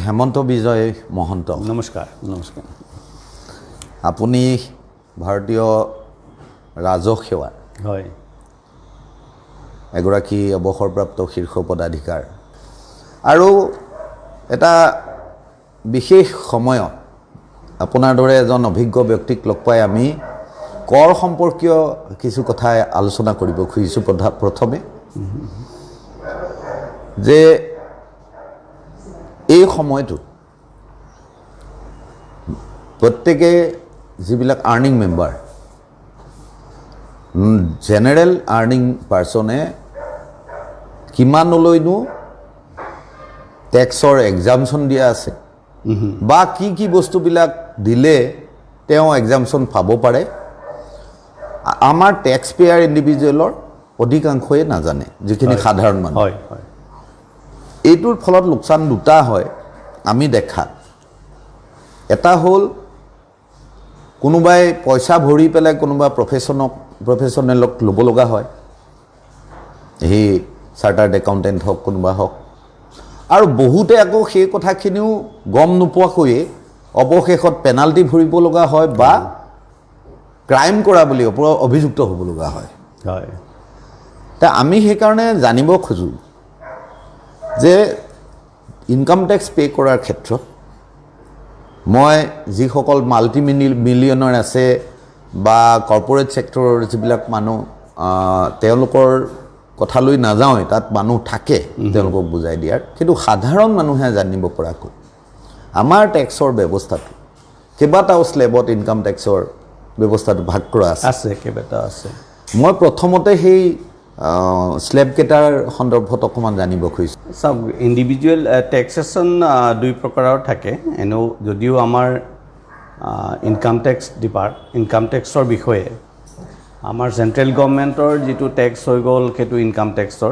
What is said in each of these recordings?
হেমন্ত বিজয় মহন্ত নমস্কাৰ আপুনি ভাৰতীয় ৰাজহ সেৱাৰ হয় এগৰাকী অৱসৰপ্ৰাপ্ত শীৰ্ষ পদাধিকাৰ আৰু এটা বিশেষ সময়ত আপোনাৰ দৰে এজন অভিজ্ঞ ব্যক্তিক লগ পাই আমি কৰ সম্পৰ্কীয় কিছু কথা আলোচনা কৰিব খুজিছোঁ প্ৰথমে যে এই সময়টো প্ৰত্যেকে যিবিলাক আৰ্নিং মেম্বাৰ জেনেৰেল আৰ্নিং পাৰ্চনে কিমানলৈনো টেক্সৰ এক্সামশ্যন দিয়া আছে বা কি বস্তুবিলাক দিলে তেওঁ এক্সামশ্যন পাব পাৰে আমাৰ টেক্স পেয়াৰ ইণ্ডিভিজুৱেলৰ অধিকাংশই নাজানে যিখিনি সাধাৰণ মানুহ হয় হয় এইটোৰ ফলত লোকচান দুটা হয় আমি দেখা এটা হ'ল কোনোবাই পইচা ভৰি পেলাই কোনোবা প্ৰফেশ্যনেলক ল'ব লগা হয় সেই চাৰ্টাৰ্ড একাউণ্টেণ্ট হওক কোনোবা হওক আৰু বহুতে আকৌ সেই কথাখিনিও গম নোপোৱাকৈয়ে অৱশেষত পেনাল্টি ভৰিব লগা হয় বা ক্ৰাইম কৰা বুলি অভিযুক্ত হ'ব লগা হয় হয় তে আমি সেইকাৰণে জানিব খোজোঁ যে ইনকাম টেক্স পে' কৰাৰ ক্ষেত্ৰত মই যিসকল মিলিয়নাৰ আছে বা কৰ্পৰেট ছেক্টৰৰ যিবিলাক মানুহ তেওঁলোকৰ কথালৈ নাযাওঁৱে তাত মানুহ থাকে তেওঁলোকক বুজাই দিয়াৰ কিন্তু সাধাৰণ মানুহে জানিব পৰাকৈ আমাৰ টেক্সৰ ব্যৱস্থাটো কেইবাটাও স্লেবত ইনকাম টেক্সৰ ব্যৱস্থাটো ভাগ কৰা আছে কেইবাটাও আছে মই প্ৰথমতে সেই স্লেবকেইটাৰ সন্দৰ্ভত অকণমান জানিব খুজিছোঁ চাওক ইণ্ডিভিজুৱেল টেক্সেশ্যন দুই প্ৰকাৰৰ থাকে এনেও যদিও আমাৰ ইনকাম টেক্সৰ বিষয়ে আমাৰ চেণ্ট্ৰেল গভৰ্ণমেণ্টৰ যিটো টেক্স হৈ গ'ল সেইটো ইনকাম টেক্সৰ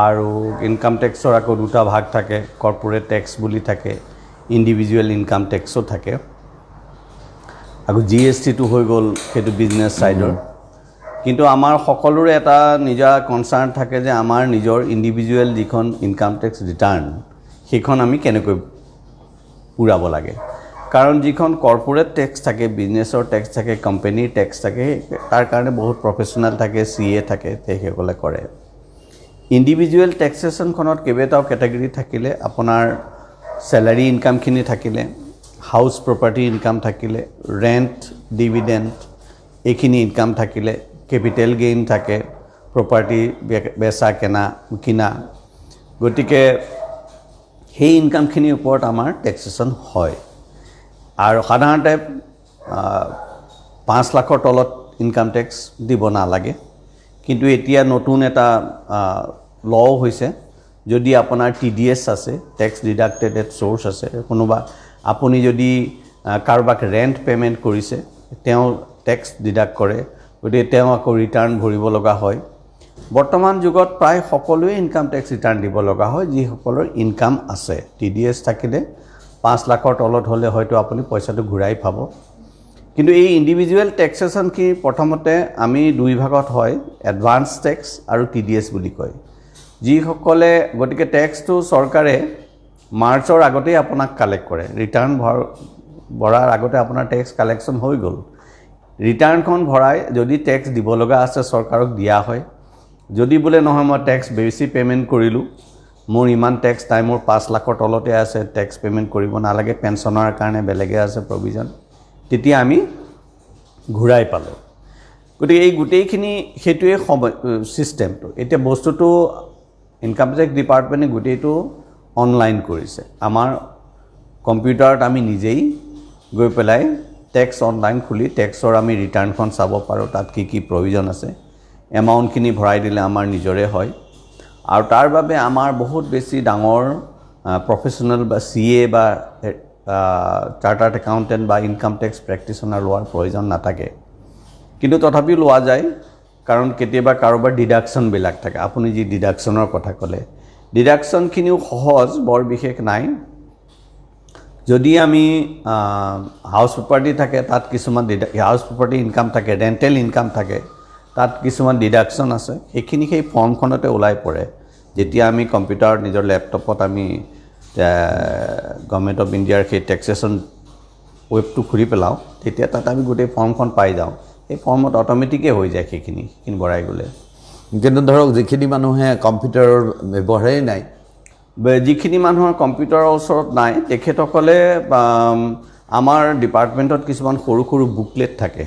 আৰু ইনকাম টেক্সৰ আকৌ দুটা ভাগ থাকে কৰ্পৰেট টেক্স বুলি থাকে ইণ্ডিভিজুৱেল ইনকাম টেক্সো থাকে আকৌ GSTটো হৈ গ'ল সেইটো বিজনেছ ছাইডৰ কিন্তু আমাৰ সকলোৰে এটা নিজা কনচাৰ্ণ থাকে যে আমাৰ নিজৰ ইণ্ডিভিজুৱেল যিখন ইনকাম টেক্স ৰিটাৰ্ণ সেইখন আমি কেনেকৈ পূৰাব লাগে কাৰণ যিখন কৰ্পৰেট টেক্স থাকে বিজনেছৰ টেক্স থাকে কোম্পানীৰ টেক্স থাকে তাৰ কাৰণে বহুত প্ৰফেশ্যনেল থাকে CA থাকে সেইসকলে কৰে ইণ্ডিভিজুৱেল টেক্সেশ্যনখনত কেইবাটাও কেটেগৰী থাকিলে আপোনাৰ চেলাৰী ইনকামখিনি থাকিলে হাউচ প্ৰপাৰ্টি ইনকাম থাকিলে ৰেণ্ট ডিভিডেণ্ড এইখিনি ইনকাম থাকিলে কেপিটেল গেইন থাকে প্ৰপাৰ্টি বেচা কিনা গতিকে সেই ইনকামখিনিৰ ওপৰত আমাৰ টেক্সেশ্যন হয় আৰু সাধাৰণতে 5 লাখৰ তলত ইনকাম টেক্স দিব নালাগে কিন্তু এতিয়া নতুন এটা ল হৈছে যদি আপোনাৰ TDS আছে টেক্স ডিডাক্টেড এট চ'ৰ্চ আছে কোনোবা আপুনি যদি কাৰোবাক ৰেণ্ট পে'মেণ্ট কৰিছে তেওঁ টেক্স ডিডাক্ট কৰে গতিকে তেওঁ আকৌ ৰিটাৰ্ণ ভৰিব লগা হয় বৰ্তমান যুগত প্ৰায় সকলোৱে ইনকাম টেক্স ৰিটাৰ্ণ দিব লগা হয় যিসকলৰ ইনকাম আছে TDS থাকিলে 5 লাখৰ তলত হ'লে হয়তো আপুনি পইচাটো ঘূৰাই পাব কিন্তু এই ইণ্ডিভিজুৱেল টেক্সেশ্যনখিনি প্ৰথমতে আমি দুই ভাগত হয় এডভান্স টেক্স আৰু TDS বুলি কয় যিসকলে গতিকে টেক্সটো চৰকাৰে মাৰ্চৰ আগতেই আপোনাক কালেক্ট কৰে ৰিটাৰ্ণ ভৰাৰ আগতে আপোনাৰ টেক্স কালেকশ্যন হৈ গ'ল ৰিটাৰ্ণখন ভৰাই যদি টেক্স দিব লগা আছে চৰকাৰক দিয়া হয় যদি বোলে নহয় মই টেক্স বেছি পে'মেণ্ট কৰিলোঁ মোৰ ইমান টেক্স নাই মোৰ 5 লাখৰ তলতে আছে টেক্স পে'মেণ্ট কৰিব নালাগে পেঞ্চনৰ কাৰণে বেলেগে আছে প্ৰভিজন তেতিয়া আমি ঘূৰাই পালোঁ গতিকে এই গোটেইখিনি সেইটোৱে ছিষ্টেমটো এতিয়া বস্তুটো ইনকাম টেক্স ডিপাৰ্টমেণ্টে গোটেইটো অনলাইন কৰিছে আমাৰ কম্পিউটাৰত আমি নিজেই গৈ পেলাই টেক্স অনলাইন খুলি টেক্সৰ আমি ৰিটাৰ্ণখন চাব পাৰোঁ তাত কি প্ৰয়োজন আছে এমাউণ্টখিনি ভৰাই দিলে আমাৰ নিজৰে হয় আৰু তাৰ বাবে আমাৰ বহুত বেছি ডাঙৰ প্ৰফেশ্যনেল বা CA বা চাৰ্টাৰ্ড একাউণ্টেণ্ট বা ইনকাম টেক্স প্ৰেক্টিশ্যনাৰ লোৱাৰ প্ৰয়োজন নাথাকে কিন্তু তথাপিও লোৱা যায় কাৰণ কেতিয়াবা কাৰোবাৰ ডিডাকশ্যনবিলাক থাকে আপুনি যি ডিডাকশ্যনৰ কথা ক'লে ডিডাকশ্যনখিনিও সহজ বৰ বিশেষ নাই যদি আমি হাউচ প্ৰপাৰ্টি থাকে তাত কিছুমান হাউচ প্ৰপাৰ্টি ইনকাম থাকে ৰেণ্টেল ইনকাম থাকে তাত কিছুমান ডিডাকশ্যন আছে সেইখিনি সেই ফৰ্মখনতে ওলাই পৰে যেতিয়া আমি কম্পিউটাৰত নিজৰ লেপটপত আমি গভৰ্ণমেণ্ট অফ ইণ্ডিয়াৰ সেই টেক্সেশ্যন ৱেবটো খুলি পেলাওঁ তেতিয়া তাত আমি গোটেই ফৰ্মখন পাই যাওঁ সেই ফৰ্মত অট'মেটিকেই হৈ যায় সেইখিনি ভৰাই গ'লে কিন্তু ধৰক যিখিনি মানুহে কম্পিউটাৰৰ ব্যৱহাৰেই নাই যিখিনি মানুহৰ কম্পিউটাৰৰ ওচৰত নাই তেখেতসকলে আমাৰ ডিপাৰ্টমেণ্টত কিছুমান সৰু সৰু বুকলেট থাকে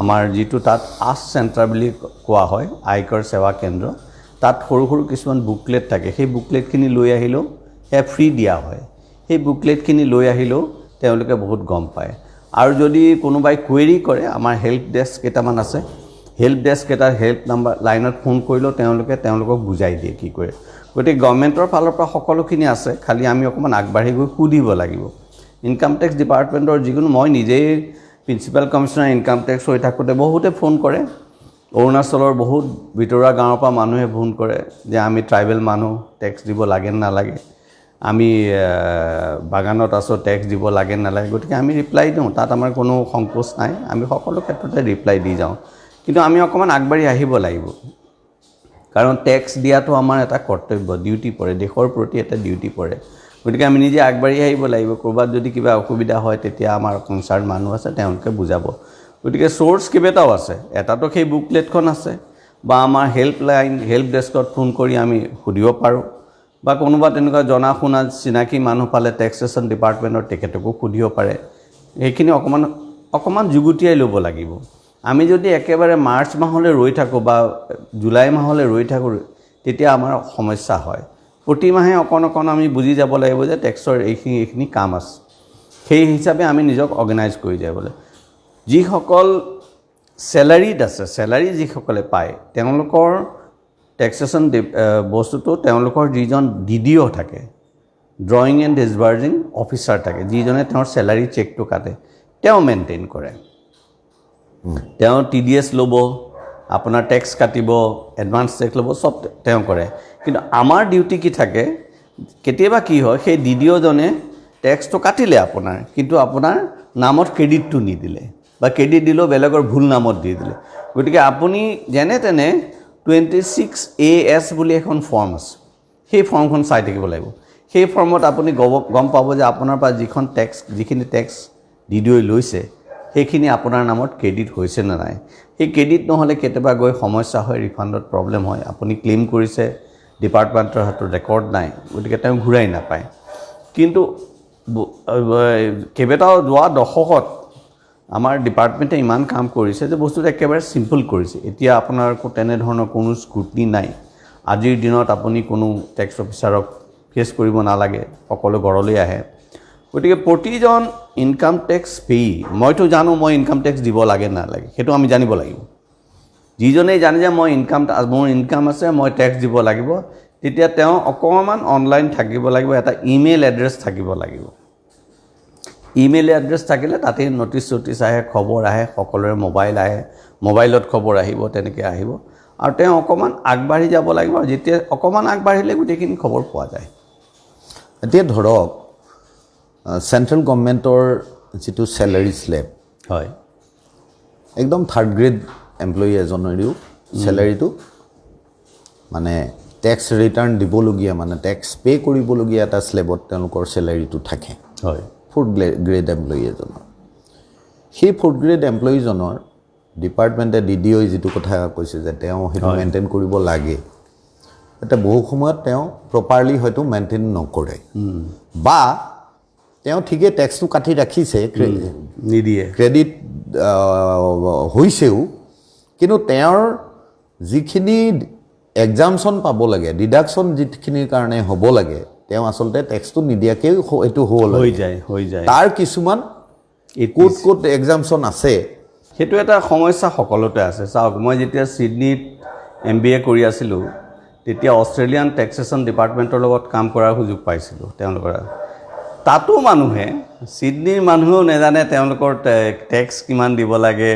আমাৰ যিটো তাত আস্ক চেণ্টাৰ বুলি কোৱা হয় আয়কৰ সেৱা কেন্দ্ৰ তাত সৰু সৰু কিছুমান বুকলেট থাকে সেই বুকলেটখিনি লৈ আহিলেও সেয়া ফ্ৰী দিয়া হয় সেই বুকলেটখিনি লৈ আহিলেও তেওঁলোকে বহুত গম পায় আৰু যদি কোনোবাই কুৱেৰি কৰে আমাৰ হেল্প ডেস্ক কেইটামান আছে হেল্প ডেস্ক এটা হেল্প নাম্বাৰ লাইনত ফোন কৰিলেও তেওঁলোকক বুজাই দিয়ে কি কৰে গতিকে গভৰ্ণমেণ্টৰ ফালৰ পৰা সকলোখিনি আছে খালি আমি অকণমান আগবাঢ়ি গৈ সুধিব লাগিব ইনকাম টেক্স ডিপাৰ্টমেণ্টৰ যিকোনো মই নিজেই প্ৰিন্সিপাল কমিশ্যনাৰ ইনকাম টেক্স হৈ থাকোঁতে বহুতে ফোন কৰে অৰুণাচলৰ বহুত ভিতৰুৱা গাঁৱৰ পৰা মানুহে ফোন কৰে যে আমি ট্ৰাইবেল মানুহ টেক্স দিব লাগে নালাগে আমি বাগানত আছোঁ টেক্স দিব লাগে নালাগে গতিকে আমি ৰিপ্লাই দিওঁ তাত আমাৰ কোনো সংকোচ নাই আমি সকলো ক্ষেত্ৰতে ৰিপ্লাই দি যাওঁ কিন্তু আমি অকণমান আগবাঢ়ি আহিব লাগিব কাৰণ টেক্স দিয়াটো আমাৰ এটা কৰ্তব্য ডিউটি পৰে দেশৰ প্ৰতি এটা ডিউটি পৰে গতিকে আমি নিজে আগবাঢ়ি আহিব লাগিব ক'ৰবাত যদি কিবা অসুবিধা হয় তেতিয়া আমাৰ কনচাৰ্ণ মানুহ আছে তেওঁলোকে বুজাব গতিকে চ'ৰ্চ কেইবাটাও আছে এটাতো সেই বুকলেটখন আছে বা আমাৰ হেল্প ডেস্কত ফোন কৰি আমি সুধিব পাৰোঁ বা কোনোবা তেনেকুৱা জনা শুনা চিনাকি মানুহ পালে টেক্সেশ্যন ডিপাৰ্টমেণ্টৰ তেখেতকো সুধিব পাৰে সেইখিনি অকণমান যুগুতিয়াই ল'ব লাগিব আমি যদি একেবাৰে মাৰ্চ মাহলৈ ৰৈ থাকোঁ বা জুলাই মাহলৈ ৰৈ থাকোঁ তেতিয়া আমাৰ সমস্যা হয় প্ৰতি মাহে অকণ আমি বুজি যাব লাগিব যে টেক্সৰ এইখিনি কাম আছে সেই হিচাপে আমি নিজক অৰ্গেনাইজ কৰি যাব লাগিব যিসকল চেলাৰীত আছে চেলাৰী যিসকলে পায় তেওঁলোকৰ টেক্সেশ্যন বস্তুটো তেওঁলোকৰ যিজন DDO থাকে ড্ৰয়িং এণ্ড ডিছবাৰ্জিং অফিচাৰ থাকে যিজনে তেওঁৰ চেলাৰী চেকটো কাটে তেওঁ মেইনটেইন কৰে তেওঁ TDS ল'ব আপোনাৰ টেক্স কাটিব এডভান্স টেক্স ল'ব চব তেওঁ কৰে কিন্তু আমাৰ ডিউটি কি থাকে কেতিয়াবা কি হয় সেই DDOজনে টেক্সটো কাটিলে আপোনাৰ কিন্তু আপোনাৰ নামত ক্ৰেডিটটো নিদিলে বা ক্ৰেডিট দিলেও বেলেগৰ ভুল নামত দি দিলে গতিকে আপুনি যেনে তেনে 26AS বুলি এখন ফৰ্ম আছে সেই ফৰ্মখন চাই থাকিব লাগিব সেই ফৰ্মত আপুনি গম পাব যে আপোনাৰ পৰা যিখিনি টেক্স DDO লৈছে সেইখিনি আপোনাৰ নামত ক্ৰেডিট হৈছে নে নাই সেই ক্ৰেডিট নহ'লে কেতিয়াবা গৈ সমস্যা হয় ৰিফাণ্ডত প্ৰব্লেম হয় আপুনি ক্লেইম কৰিছে ডিপাৰ্টমেণ্টৰ হাতত ৰেকৰ্ড নাই গতিকে তেওঁ ঘূৰাই নাপায় কিন্তু কেইবাটাও যোৱা দশকত আমাৰ ডিপাৰ্টমেণ্টে ইমান কাম কৰিছে যে বস্তুটো একেবাৰে চিম্পল কৰিছে এতিয়া আপোনাৰ তেনেধৰণৰ কোনো স্ক্ৰুটনি নাই আজিৰ দিনত আপুনি কোনো টেক্স অফিচাৰক ফেচ কৰিব নালাগে সকলো ঘৰলৈ আহে গতিকে প্ৰতিজন ইনকাম টেক্স পেয়ী মইতো জানো মই ইনকাম টেক্স দিব লাগে নালাগে সেইটো আমি জানিব লাগিব যিজনেই জানে যে মোৰ ইনকাম আছে মই টেক্স দিব লাগিব তেতিয়া তেওঁ অকণমান অনলাইন থাকিব লাগিব এটা ইমেইল এড্ৰেছ থাকিব লাগিব ইমেইল এড্ৰেছ থাকিলে তাতেই নটিচ আহে খবৰ আহে সকলোৰে মোবাইলত খবৰ আহিব তেনেকৈ আহিব আৰু তেওঁ অকণমান আগবাঢ়ি যাব লাগিব আৰু যেতিয়া অকণমান আগবাঢ়িলে গোটেইখিনি খবৰ পোৱা যায় এতিয়া ধৰক চেণ্ট্ৰেল গভৰ্ণমেণ্টৰ যিটো চেলাৰী স্লেব হয় একদম থাৰ্ড গ্ৰেড এমপ্লয়ী এজনেও চেলাৰীটো মানে টেক্স ৰিটাৰ্ণ দিবলগীয়া মানে টেক্স পে' কৰিবলগীয়া এটা স্লেবত তেওঁলোকৰ চেলাৰীটো থাকে হয় ফ'ৰ্থ গ্ৰেড এমপ্লয়ী এজনৰ সেই ফ'ৰ্থ গ্ৰেড এমপ্লয়ীজনৰ ডিপাৰ্টমেণ্টে DDO যিটো কথা কৈছে যে তেওঁ সেইটো মেইনটেইন কৰিব লাগে এতিয়া বহু সময়ত তেওঁ প্ৰপাৰলি হয়তো মেইনটেইন নকৰে বা তেওঁ ঠিকেই টেক্সটো কাটি ৰাখিছে নিদিয়ে ক্ৰেডিট হৈছেও কিন্তু তেওঁৰ যিখিনি এক্সামশ্যন পাব লাগে ডিডাকশ্যন যিখিনিৰ কাৰণে হ'ব লাগে তেওঁ আচলতে টেক্সটো নিদিয়াকৈও এইটো হৈ যায় তাৰ কিছুমান ক'ত এক্সামশ্যন আছে সেইটো এটা সমস্যা সকলোতে আছে চাওক মই যেতিয়া ছিডনীত MBA কৰি আছিলোঁ তেতিয়া অষ্ট্ৰেলিয়ান টেক্সেশ্যন ডিপাৰ্টমেণ্টৰ লগত কাম কৰাৰ সুযোগ পাইছিলোঁ তেওঁলোকৰ তাতো মানুহে ছিডনীৰ মানুহেও নাজানে তেওঁলোকৰ টেক্স কিমান দিব লাগে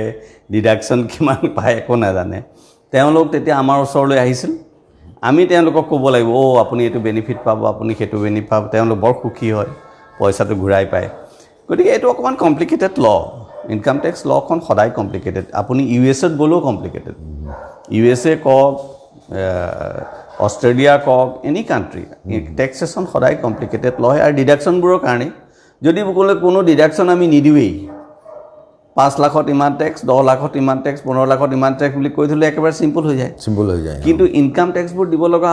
ডিডাকশ্যন কিমান পায় একো নাজানে তেওঁলোক তেতিয়া আমাৰ ওচৰলৈ আহিছিল আমি তেওঁলোকক ক'ব লাগিব আপুনি এইটো বেনিফিট পাব আপুনি সেইটো বেনিফিট পাব তেওঁলোক বৰ সুখী হয় পইচাটো ঘূৰাই পায় গতিকে এইটো অকণমান কমপ্লিকেটেড ইনকাম টেক্স লখন সদায় কমপ্লিকেটেড আপুনি USA গ'লেও কমপ্লিকেটেড USA কওক অষ্ট্ৰেলিয়া কওক এনি কাণ্ট্ৰি টেক্সেশ্যন সদায় কমপ্লিকেটেড ল হয় আৰু ডিডাকশ্যনবোৰৰ কাৰণে যদি কোনো ডিডাকশ্যন আমি নিদিওঁৱেই 5 লাখত ইমান টেক্স 10 লাখত ইমান টেক্স 15 লাখত ইমান টেক্স বুলি কৈ থ'লে একেবাৰে চিম্পল হৈ যায় কিন্তু ইনকাম টেক্সবোৰ দিব লগা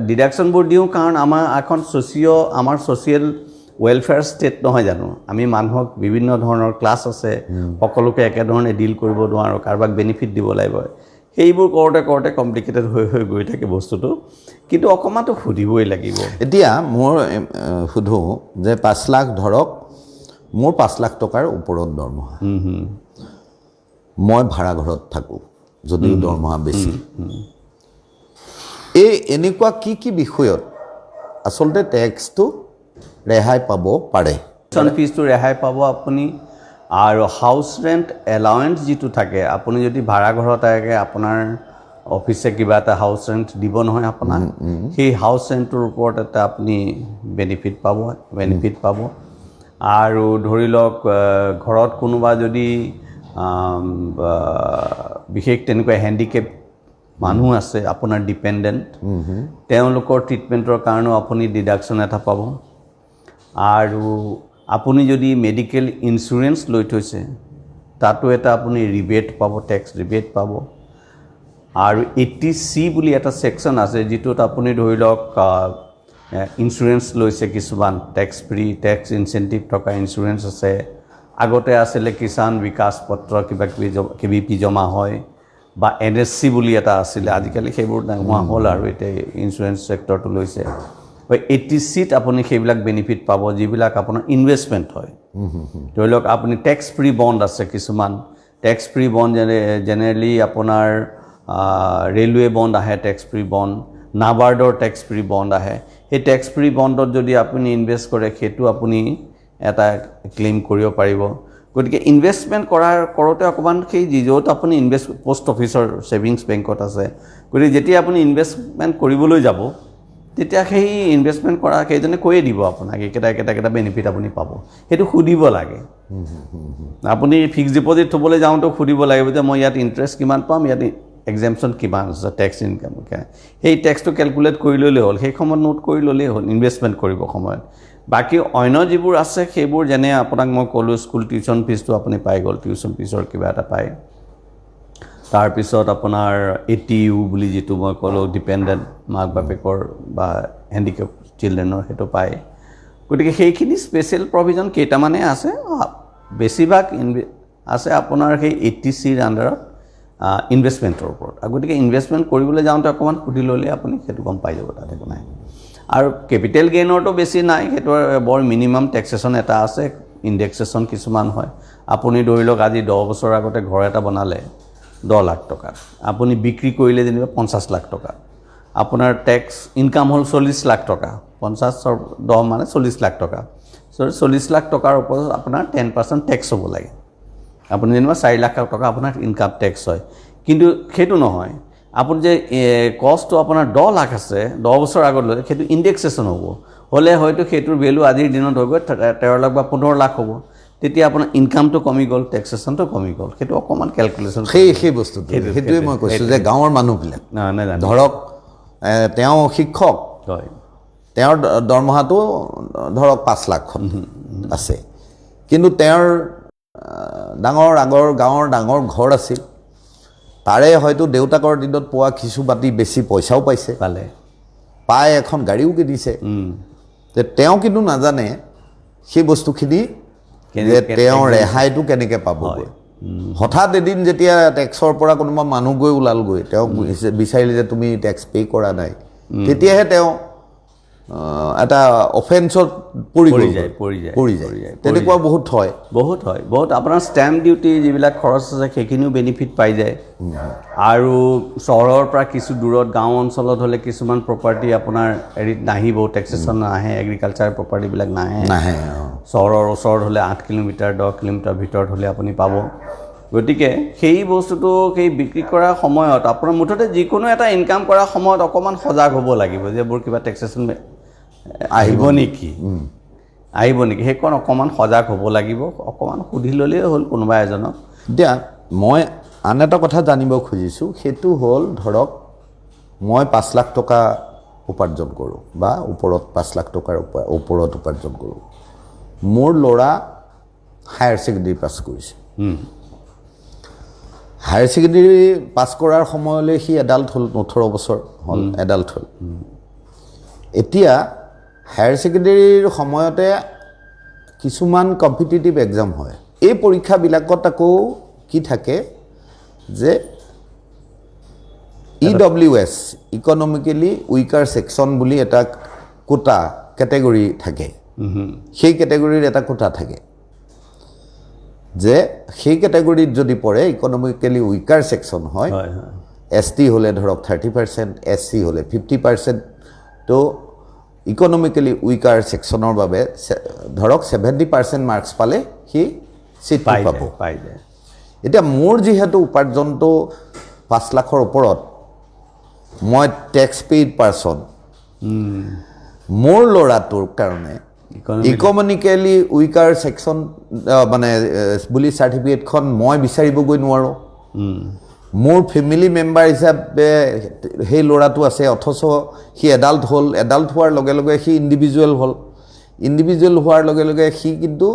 ডিডাকশ্যনবোৰ দিওঁ কাৰণ আমাৰ এখন আমাৰ ছ'চিয়েল ৱেলফেয়াৰ ষ্টেট নহয় জানো আমি মানুহক বিভিন্ন ধৰণৰ ক্লাছ আছে সকলোকে একেধৰণে ডিল কৰিব নোৱাৰোঁ কাৰোবাক বেনিফিট দিব লাগিব সেইবোৰ কৰোঁতে কমপ্লিকেটেড হৈ গৈ থাকে বস্তুটো কিন্তু অকণমানতো সুধিবই লাগিব এতিয়া মোৰ সোধোঁ যে 5 লাখ ধৰক মোৰ 5 লাখ টকাৰ ওপৰত দৰমহা মই ভাড়া ঘৰত থাকোঁ যদিও দৰমহা বেছি এনেকুৱা কি বিষয়ত আচলতে টেক্সটো ৰেহাই পাব পাৰে ফিজটো ৰেহাই পাব আপুনি আৰু হাউচ ৰেণ্ট এলাউৱেঞ্চ যিটো থাকে আপুনি যদি ভাড়া ঘৰত থাকে আপোনাৰ অফিচে কিবা এটা হাউচ ৰেণ্ট দিব নহয় আপোনাক সেই হাউচ ৰেণ্টটোৰ ওপৰত এটা আপুনি বেনিফিট পাব আৰু ধৰি লওক ঘৰত কোনোবা যদি বিশেষ তেনেকুৱা হেণ্ডিকেপ মানুহ আছে আপোনাৰ ডিপেণ্ডেণ্ট তেওঁলোকৰ ট্ৰিটমেণ্টৰ কাৰণেও আপুনি ডিডাকশ্যন এটা পাব আৰু আপুনি যদি মেডিকেল ইঞ্চুৰেঞ্চ লৈ থৈছে তাতো এটা আপুনি ৰিবেট পাব টেক্স ৰিবেট পাব আৰু 80C বুলি এটা ছেকশ্যন আছে যিটোত আপুনি ধৰি লওক ইঞ্চুৰেঞ্চ লৈছে কিছুমান টেক্স ফ্ৰী টেক্স ইনচেণ্টিভ থকা ইঞ্চুৰেঞ্চ আছে আগতে আছিলে কিষাণ বিকাশ পত্ৰ কিবা কিবি জমা হয় বা NSC বুলি এটা আছিলে আজিকালি সেইবোৰ নোহোৱা হ'ল আৰু এতিয়া ইঞ্চুৰেঞ্চ ছেক্টৰটো লৈছে 80Cত আপুনি সেইবিলাক বেনিফিট পাব যিবিলাক আপোনাৰ ইনভেষ্টমেণ্ট হয় ধৰি লওক আপুনি টেক্স ফ্ৰী বণ্ড আছে কিছুমান টেক্স ফ্ৰী বণ্ড জেনেৰেলি আপোনাৰ ৰেলৱে বণ্ড আহে টেক্স ফ্ৰী বণ্ড নাবাৰ্ডৰ টেক্স ফ্ৰী বণ্ড আহে সেই টেক্স ফ্ৰী বণ্ডত যদি আপুনি ইনভেষ্ট কৰে সেইটো আপুনি এটা ক্লেইম কৰিব পাৰিব গতিকে ইনভেষ্টমেণ্ট কৰোঁতে অকণমান সেই য'ত আপুনি পোষ্ট অফিচৰ ছেভিংছ বেংকত আছে গতিকে যেতিয়া আপুনি ইনভেষ্টমেণ্ট কৰিবলৈ যাব তেতিয়া সেই ইনভেষ্টমেণ্ট কৰা সেইজনে কৈয়ে দিব আপোনাক একেটা বেনিফিট আপুনি পাব সেইটো সুধিব লাগে আপুনি ফিক্স ডিপজিট থ'বলৈ যাওঁতেও সুধিব লাগিব যে মই ইয়াত ইণ্টাৰেষ্ট কিমান পাম ইয়াত এক্সামশ্যন কিমান আছে টেক্স ইনকাম সেই টেক্সটো কেলকুলেট কৰি ল'লেই হ'ল সেই সময়ত নোট কৰি ল'লেই হ'ল ইনভেষ্টমেণ্ট কৰিব সময়ত বাকী অন্য যিবোৰ আছে সেইবোৰ যেনে আপোনাক মই ক'লোঁ স্কুল টিউশ্যন ফিজটো আপুনি পাই গ'ল টিউশ্যন ফিজৰ কিবা এটা পায় তাৰপিছত আপোনাৰ ATU বুলি যিটো মই ক'লোঁ ডিপেণ্ডেণ্ট মাক বাপেকৰ বা হেণ্ডিকেপ চিলড্ৰেনৰ সেইটো পায় গতিকে সেইখিনি স্পেচিয়েল প্ৰভিজন কেইটামানে আছে বেছিভাগ আছে আপোনাৰ সেই 80Cৰ আণ্ডাৰত ইনভেষ্টমেণ্টৰ ওপৰত গতিকে ইনভেষ্টমেণ্ট কৰিবলৈ যাওঁতে অকণমান সুধি ল'লে আপুনি সেইটো গম পাই যাব তাত একো নাই আৰু কেপিটেল গেইনৰটো বেছি নাই সেইটো বৰ মিনিমাম টেক্সেশ্যন এটা আছে ইণ্ডেক্সেশ্যন কিছুমান হয় আপুনি ধৰি লওক আজি 10 বছৰ আগতে ঘৰ এটা বনালে 10 লাখ টকা আপুনি বিক্ৰী কৰিলে যেনিবা 50 লাখ টকা আপোনাৰ টেক্স ইনকাম হ'ল 40 লাখ টকা 50ৰ 10 মানে 40 লাখ টকা 40 লাখ টকাৰ ওপৰত আপোনাৰ 10% টেক্স হ'ব লাগে আপুনি যেনিবা 4 লাখ টকা আপোনাৰ ইনকাম টেক্স হয় কিন্তু সেইটো নহয় আপুনি যে কষ্টটো আপোনাৰ 10 লাখ আছে 10 বছৰ আগত লৈ সেইটো ইণ্ডেক্সেশ্যন হ'ব হ'লে হয়তো সেইটোৰ ভেলু আজিৰ দিনত হৈ গৈ 13 লাখ বা 15 লাখ হ'ব তেতিয়া আপোনাৰ ইনকামটো কমি গ'ল টেক্সেশ্যনটো কমি গ'ল সেইটো অকণমান কেলকুলেশ্যন সেই বস্তুটো সেইটোৱে মই কৈছোঁ যে গাঁৱৰ মানুহবিলাক ধৰক তেওঁ শিক্ষক হয় তেওঁৰ দৰমহাটো ধৰক 5 লাখ আছে কিন্তু তেওঁৰ গাঁৱৰ ডাঙৰ ঘৰ আছিল তাৰে হয়তো দেউতাকৰ দিনত পোৱা কিছু বাতি বেছি পইচাও পাই এখন গাড়ীও কিনিছে যে তেওঁ কিন্তু নাজানে সেই বস্তুখিনি যে তেওঁ ৰেহাইটো কেনেকৈ পাবগৈ হঠাৎ এদিন যেতিয়া টেক্সৰ পৰা কোনোবা মানুহ গৈ ওলালগৈ তেওঁ বিচাৰিলে যে তুমি টেক্স পে' কৰা নাই তেতিয়াহে তেওঁ এটা অফেন্সত পৰি যায় তেনেকুৱা বহুত হয় আপোনাৰ ষ্টেম্প ডিউটি যিবিলাক খৰচ আছে সেইখিনিও বেনিফিট পাই যায় আৰু চহৰৰ পৰা কিছু দূৰত গাঁও অঞ্চলত হ'লে কিছুমান প্ৰপাৰ্টি আপোনাৰ হেৰিত নাহিব টেক্সেশ্যন নাহে এগ্ৰিকালচাৰ প্ৰপাৰ্টিবিলাক নাহে চহৰৰ ওচৰত হ'লে 8 কিলোমিটাৰ 10 কিলোমিটাৰ ভিতৰত হ'লে আপুনি পাব গতিকে সেই বস্তুটো সেই বিক্ৰী কৰাৰ সময়ত আপোনাৰ মুঠতে যিকোনো এটা ইনকাম কৰাৰ সময়ত অকণমান সজাগ হ'ব লাগিব যে মোৰ কিবা টেক্সেশ্যন আহিব নেকি সেইকণ অকণমান সজাগ হ'ব লাগিব অকণমান সুধি ল'লেই হ'ল কোনোবা এজনক এতিয়া মই আন এটা কথা জানিব খুজিছোঁ সেইটো হ'ল ধৰক মই 5 লাখ টকা উপাৰ্জন কৰোঁ বা ওপৰত 5 লাখ টকাৰ ওপৰত উপাৰ্জন কৰোঁ। মোৰ ল'ৰা হায়াৰ ছেকেণ্ডেৰী পাছ কৰিছে। হায়াৰ ছেকেণ্ডেৰী পাছ কৰাৰ সময়লৈ সি এডাল্ট হ'ল, 18 বছৰ হ'ল, এডাল্ট হ'ল। এতিয়া হায়াৰ ছেকেণ্ডেৰীৰ সময়তে কিছুমান কম্পিটিটিভ এক্সাম হয়। এই পৰীক্ষাবিলাকত আকৌ কি থাকে যে EWS ইকনমিকেলি উইকাৰ ছেকশ্যন বুলি এটা কোটা কেটেগৰী থাকে। সেই কেটেগৰীৰ এটা কোটা থাকে যে সেই কেটেগৰীত যদি পৰে ইকনমিকেলি উইকাৰ ছেকশ্যন হয়, ST হ'লে ধৰক 30%, SC হ'লে 50%। তো ইকনমিকেলি উইকাৰ ছেকশ্যনৰ বাবে ধৰক 70% মাৰ্কছ পালে সি চিট পাব। এতিয়া মোৰ যিহেতু উপাৰ্জনটো 5 লাখৰ ওপৰত, মই টেক্স পেইড পাৰ্চন, মোৰ ল'ৰাটোৰ কাৰণে ইকনমিকেলি উইকাৰ ছেকশ্যন মানে বুলি চাৰ্টিফিকেটখন মই বিচাৰিবগৈ নোৱাৰোঁ। মোৰ ফেমিলি মেম্বাৰ হিচাপে সেই ল'ৰাটো আছে, অথচ সি এডাল্ট হ'ল। এডাল্ট হোৱাৰ লগে লগে সি ইণ্ডিভিজুৱেল হ'ল। ইণ্ডিভিজুৱেল হোৱাৰ লগে লগে সি কিন্তু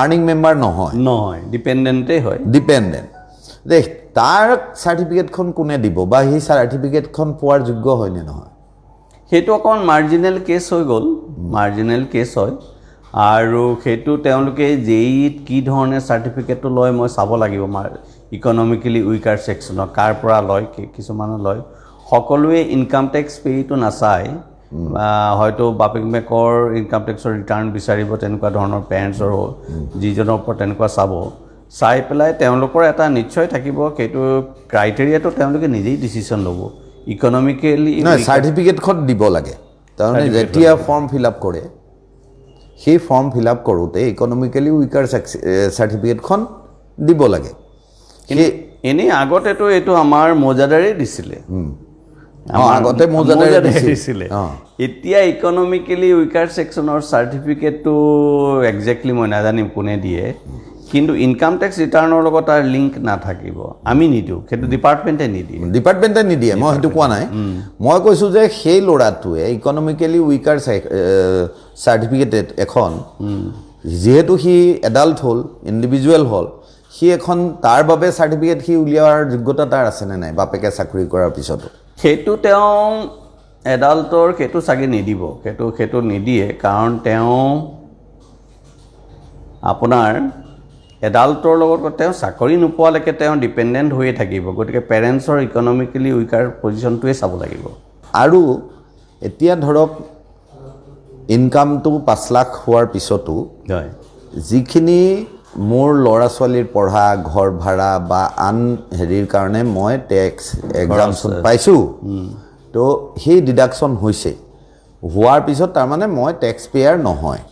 আৰ্নিং মেম্বাৰ নহয়, ডিপেণ্ডেণ্টেই হয়। ডিপেণ্ডেণ্ট। যে তাৰ চাৰ্টিফিকেটখন কোনে দিব বা সেই চাৰ্টিফিকেটখন পোৱাৰ যোগ্য হয়নে নহয়? সেইটো অকণ মাৰ্জিনেল কেছ হৈ গ'ল, মাৰ্জিনেল কেছ হয়। আৰু সেইটো তেওঁলোকে JEEত কি ধৰণে চাৰ্টিফিকেটটো লয় মই চাব লাগিব। ইকনমিকেলি উইকাৰ ছেকশ্যনৰ কাৰ পৰা লয়, কিছুমানে লয়। সকলোৱে ইনকাম টেক্স পে'টো নাচায়, হয়তো বাপেক মেকৰ ইনকাম টেক্সৰ ৰিটাৰ্ণ বিচাৰিব, তেনেকুৱা ধৰণৰ পেৰেণ্টছৰ যিজনৰ ওপৰত তেনেকুৱা চাব। চাই পেলাই তেওঁলোকৰ এটা নিশ্চয় থাকিব, সেইটো ক্ৰাইটেৰিয়াটো তেওঁলোকে নিজেই ডিচিশ্যন ল'ব। ইকনমিকেলি চাৰ্টিফিকেটখন দিব লাগে। তাৰমানে যেতিয়া ফৰ্ম ফিল আপ কৰে, সেই ফৰ্ম ফিল আপ কৰোঁতে ইকনমিকেলি উইকাৰ চাৰ্টিফিকেটখন দিব লাগে। এনেই আগতেতো এইটো আমাৰ মৌজাদাৰেই দিছিলে, আগতে মৌজাদাৰে দিছিলে। এতিয়া ইকনমিকেলি উইকাৰ ছেকশ্যনৰ চাৰ্টিফিকেটটো একজেক্টলি মই নাজানিম কোনে দিয়ে, কিন্তু ইনকাম টেক্স ৰিটাৰ্ণৰ লগত তাৰ লিংক নাথাকিব। আমি নিদিওঁ, সেইটো ডিপাৰ্টমেণ্টে নিদিয়ে। মই সেইটো কোৱা নাই। মই কৈছোঁ যে সেই ল'ৰাটোৱে ইকনমিকেলি উইকাৰ চাৰ্টিফিকেট এখন, যিহেতু সি এডাল্ট হ'ল, ইণ্ডিভিজুৱেল হ'ল, সি এখন তাৰ বাবে চাৰ্টিফিকেট সি উলিওৱাৰ যোগ্যতা তাৰ আছেনে নাই বাপেকে চাকৰি কৰাৰ পিছতো? সেইটো তেওঁ এডাল্টৰ সেইটো চাগে নিদিব, সেইটো নিদিয়ে। কাৰণ তেওঁ আপোনাৰ এডাল্টৰ লগত তেওঁ চাকৰি নোপোৱালৈকে তেওঁ ডিপেণ্ডেণ্ট হৈয়ে থাকিব। গতিকে পেৰেণ্টছৰ ইকনমিকেলি উইকাৰ পজিশ্যনটোৱে চাব লাগিব। আৰু এতিয়া ধৰক ইনকামটো 5 লাখ হোৱাৰ পিছতো যিখিনি মোৰ ল'ৰা ছোৱালীৰ পঢ়া, ঘৰ ভাড়া বা আন হেৰিৰ কাৰণে মই টেক্স এক্সামশ্যন পাইছোঁ, তো সেই ডিডাকশ্যন হৈছে। হোৱাৰ পিছত তাৰমানে মই টেক্স পেয়াৰ নহয়।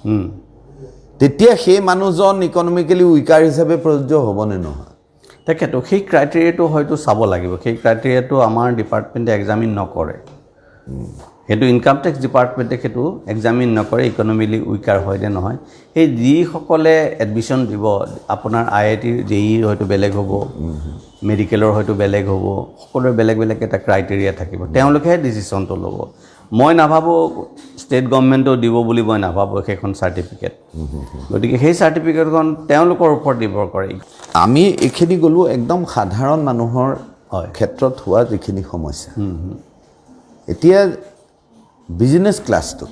তেতিয়া সেই মানুহজন ইকনমিকেলি উইকাৰ হিচাপে প্ৰযোজ্য হ'বনে নহয়? তাকেতো সেই ক্ৰাইটেৰিয়াটো হয়তো চাব লাগিব। সেই ক্ৰাইটেৰিয়াটো আমাৰ ডিপাৰ্টমেণ্টে এক্সামিন নকৰে। সেইটো ইনকাম টেক্স ডিপাৰ্টমেণ্টে সেইটো এক্সামিন নকৰে, ইকনমিকেলি উইকাৰ হয় নে নহয়। সেই যিসকলে এডমিশ্যন দিব, আপোনাৰ IIT JEEৰ হয়তো বেলেগ হ'ব, মেডিকেলৰ হয়তো বেলেগ হ'ব, সকলোৰে বেলেগ বেলেগ এটা ক্ৰাইটেৰিয়া থাকিব। তেওঁলোকেহে ডিচিশ্যনটো ল'ব। মই নাভাবোঁ ষ্টেট গভৰ্ণমেণ্টেও দিব বুলি মই নাভাবোঁ সেইখন চাৰ্টিফিকেট। গতিকে সেই চাৰ্টিফিকেটখন তেওঁলোকৰ ওপৰত নিৰ্ভৰ কৰে। আমি এইখিনি গ'লোঁ একদম সাধাৰণ মানুহৰ ক্ষেত্ৰত হোৱা যিখিনি সমস্যা। এতিয়া বিজনেছ ক্লাছটো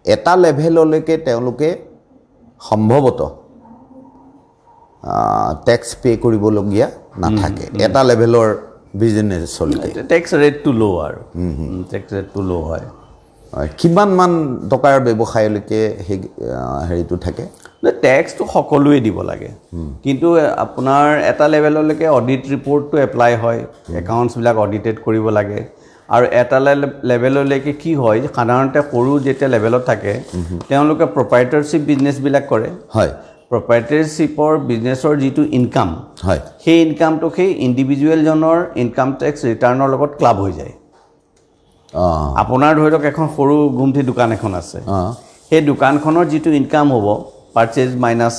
এটা লেভেললৈকে তেওঁলোকে সম্ভৱতঃ টেক্স পে' কৰিবলগীয়া নাথাকে। এটা লেভেলৰ বিজনেছলৈকে টেক্স ৰেটটো ল' আৰু টেক্স ৰেটটো ল' হয়। কিমানমান টকাৰ ব্যৱসায়লৈকে সেই হেৰিটো থাকে? টেক্সটো সকলোৱে দিব লাগে, কিন্তু আপোনাৰ এটা লেভেললৈকে অডিট ৰিপৰ্টটো এপ্লাই হয়, একাউণ্টছবিলাক অডিটেড কৰিব লাগে। আৰু এটা লেভেললৈকে কি হয়, সাধাৰণতে সৰু যেতিয়া লেভেলত থাকে তেওঁলোকে প্ৰপাইটাৰশ্বিপ বিজনেছবিলাক কৰে। হয়, প্ৰপাইটাৰশ্বিপৰ বিজনেছৰ যিটো ইনকাম, হয়, সেই ইনকামটো সেই ইণ্ডিভিজুৱেলজনৰ ইনকাম টেক্স ৰিটাৰ্ণৰ লগত ক্লাব হৈ যায়। আপোনাৰ ধৰি লওক এখন সৰু গুমঠি দোকান এখন আছে, সেই দোকানখনৰ যিটো ইনকাম হ'ব, purchase minus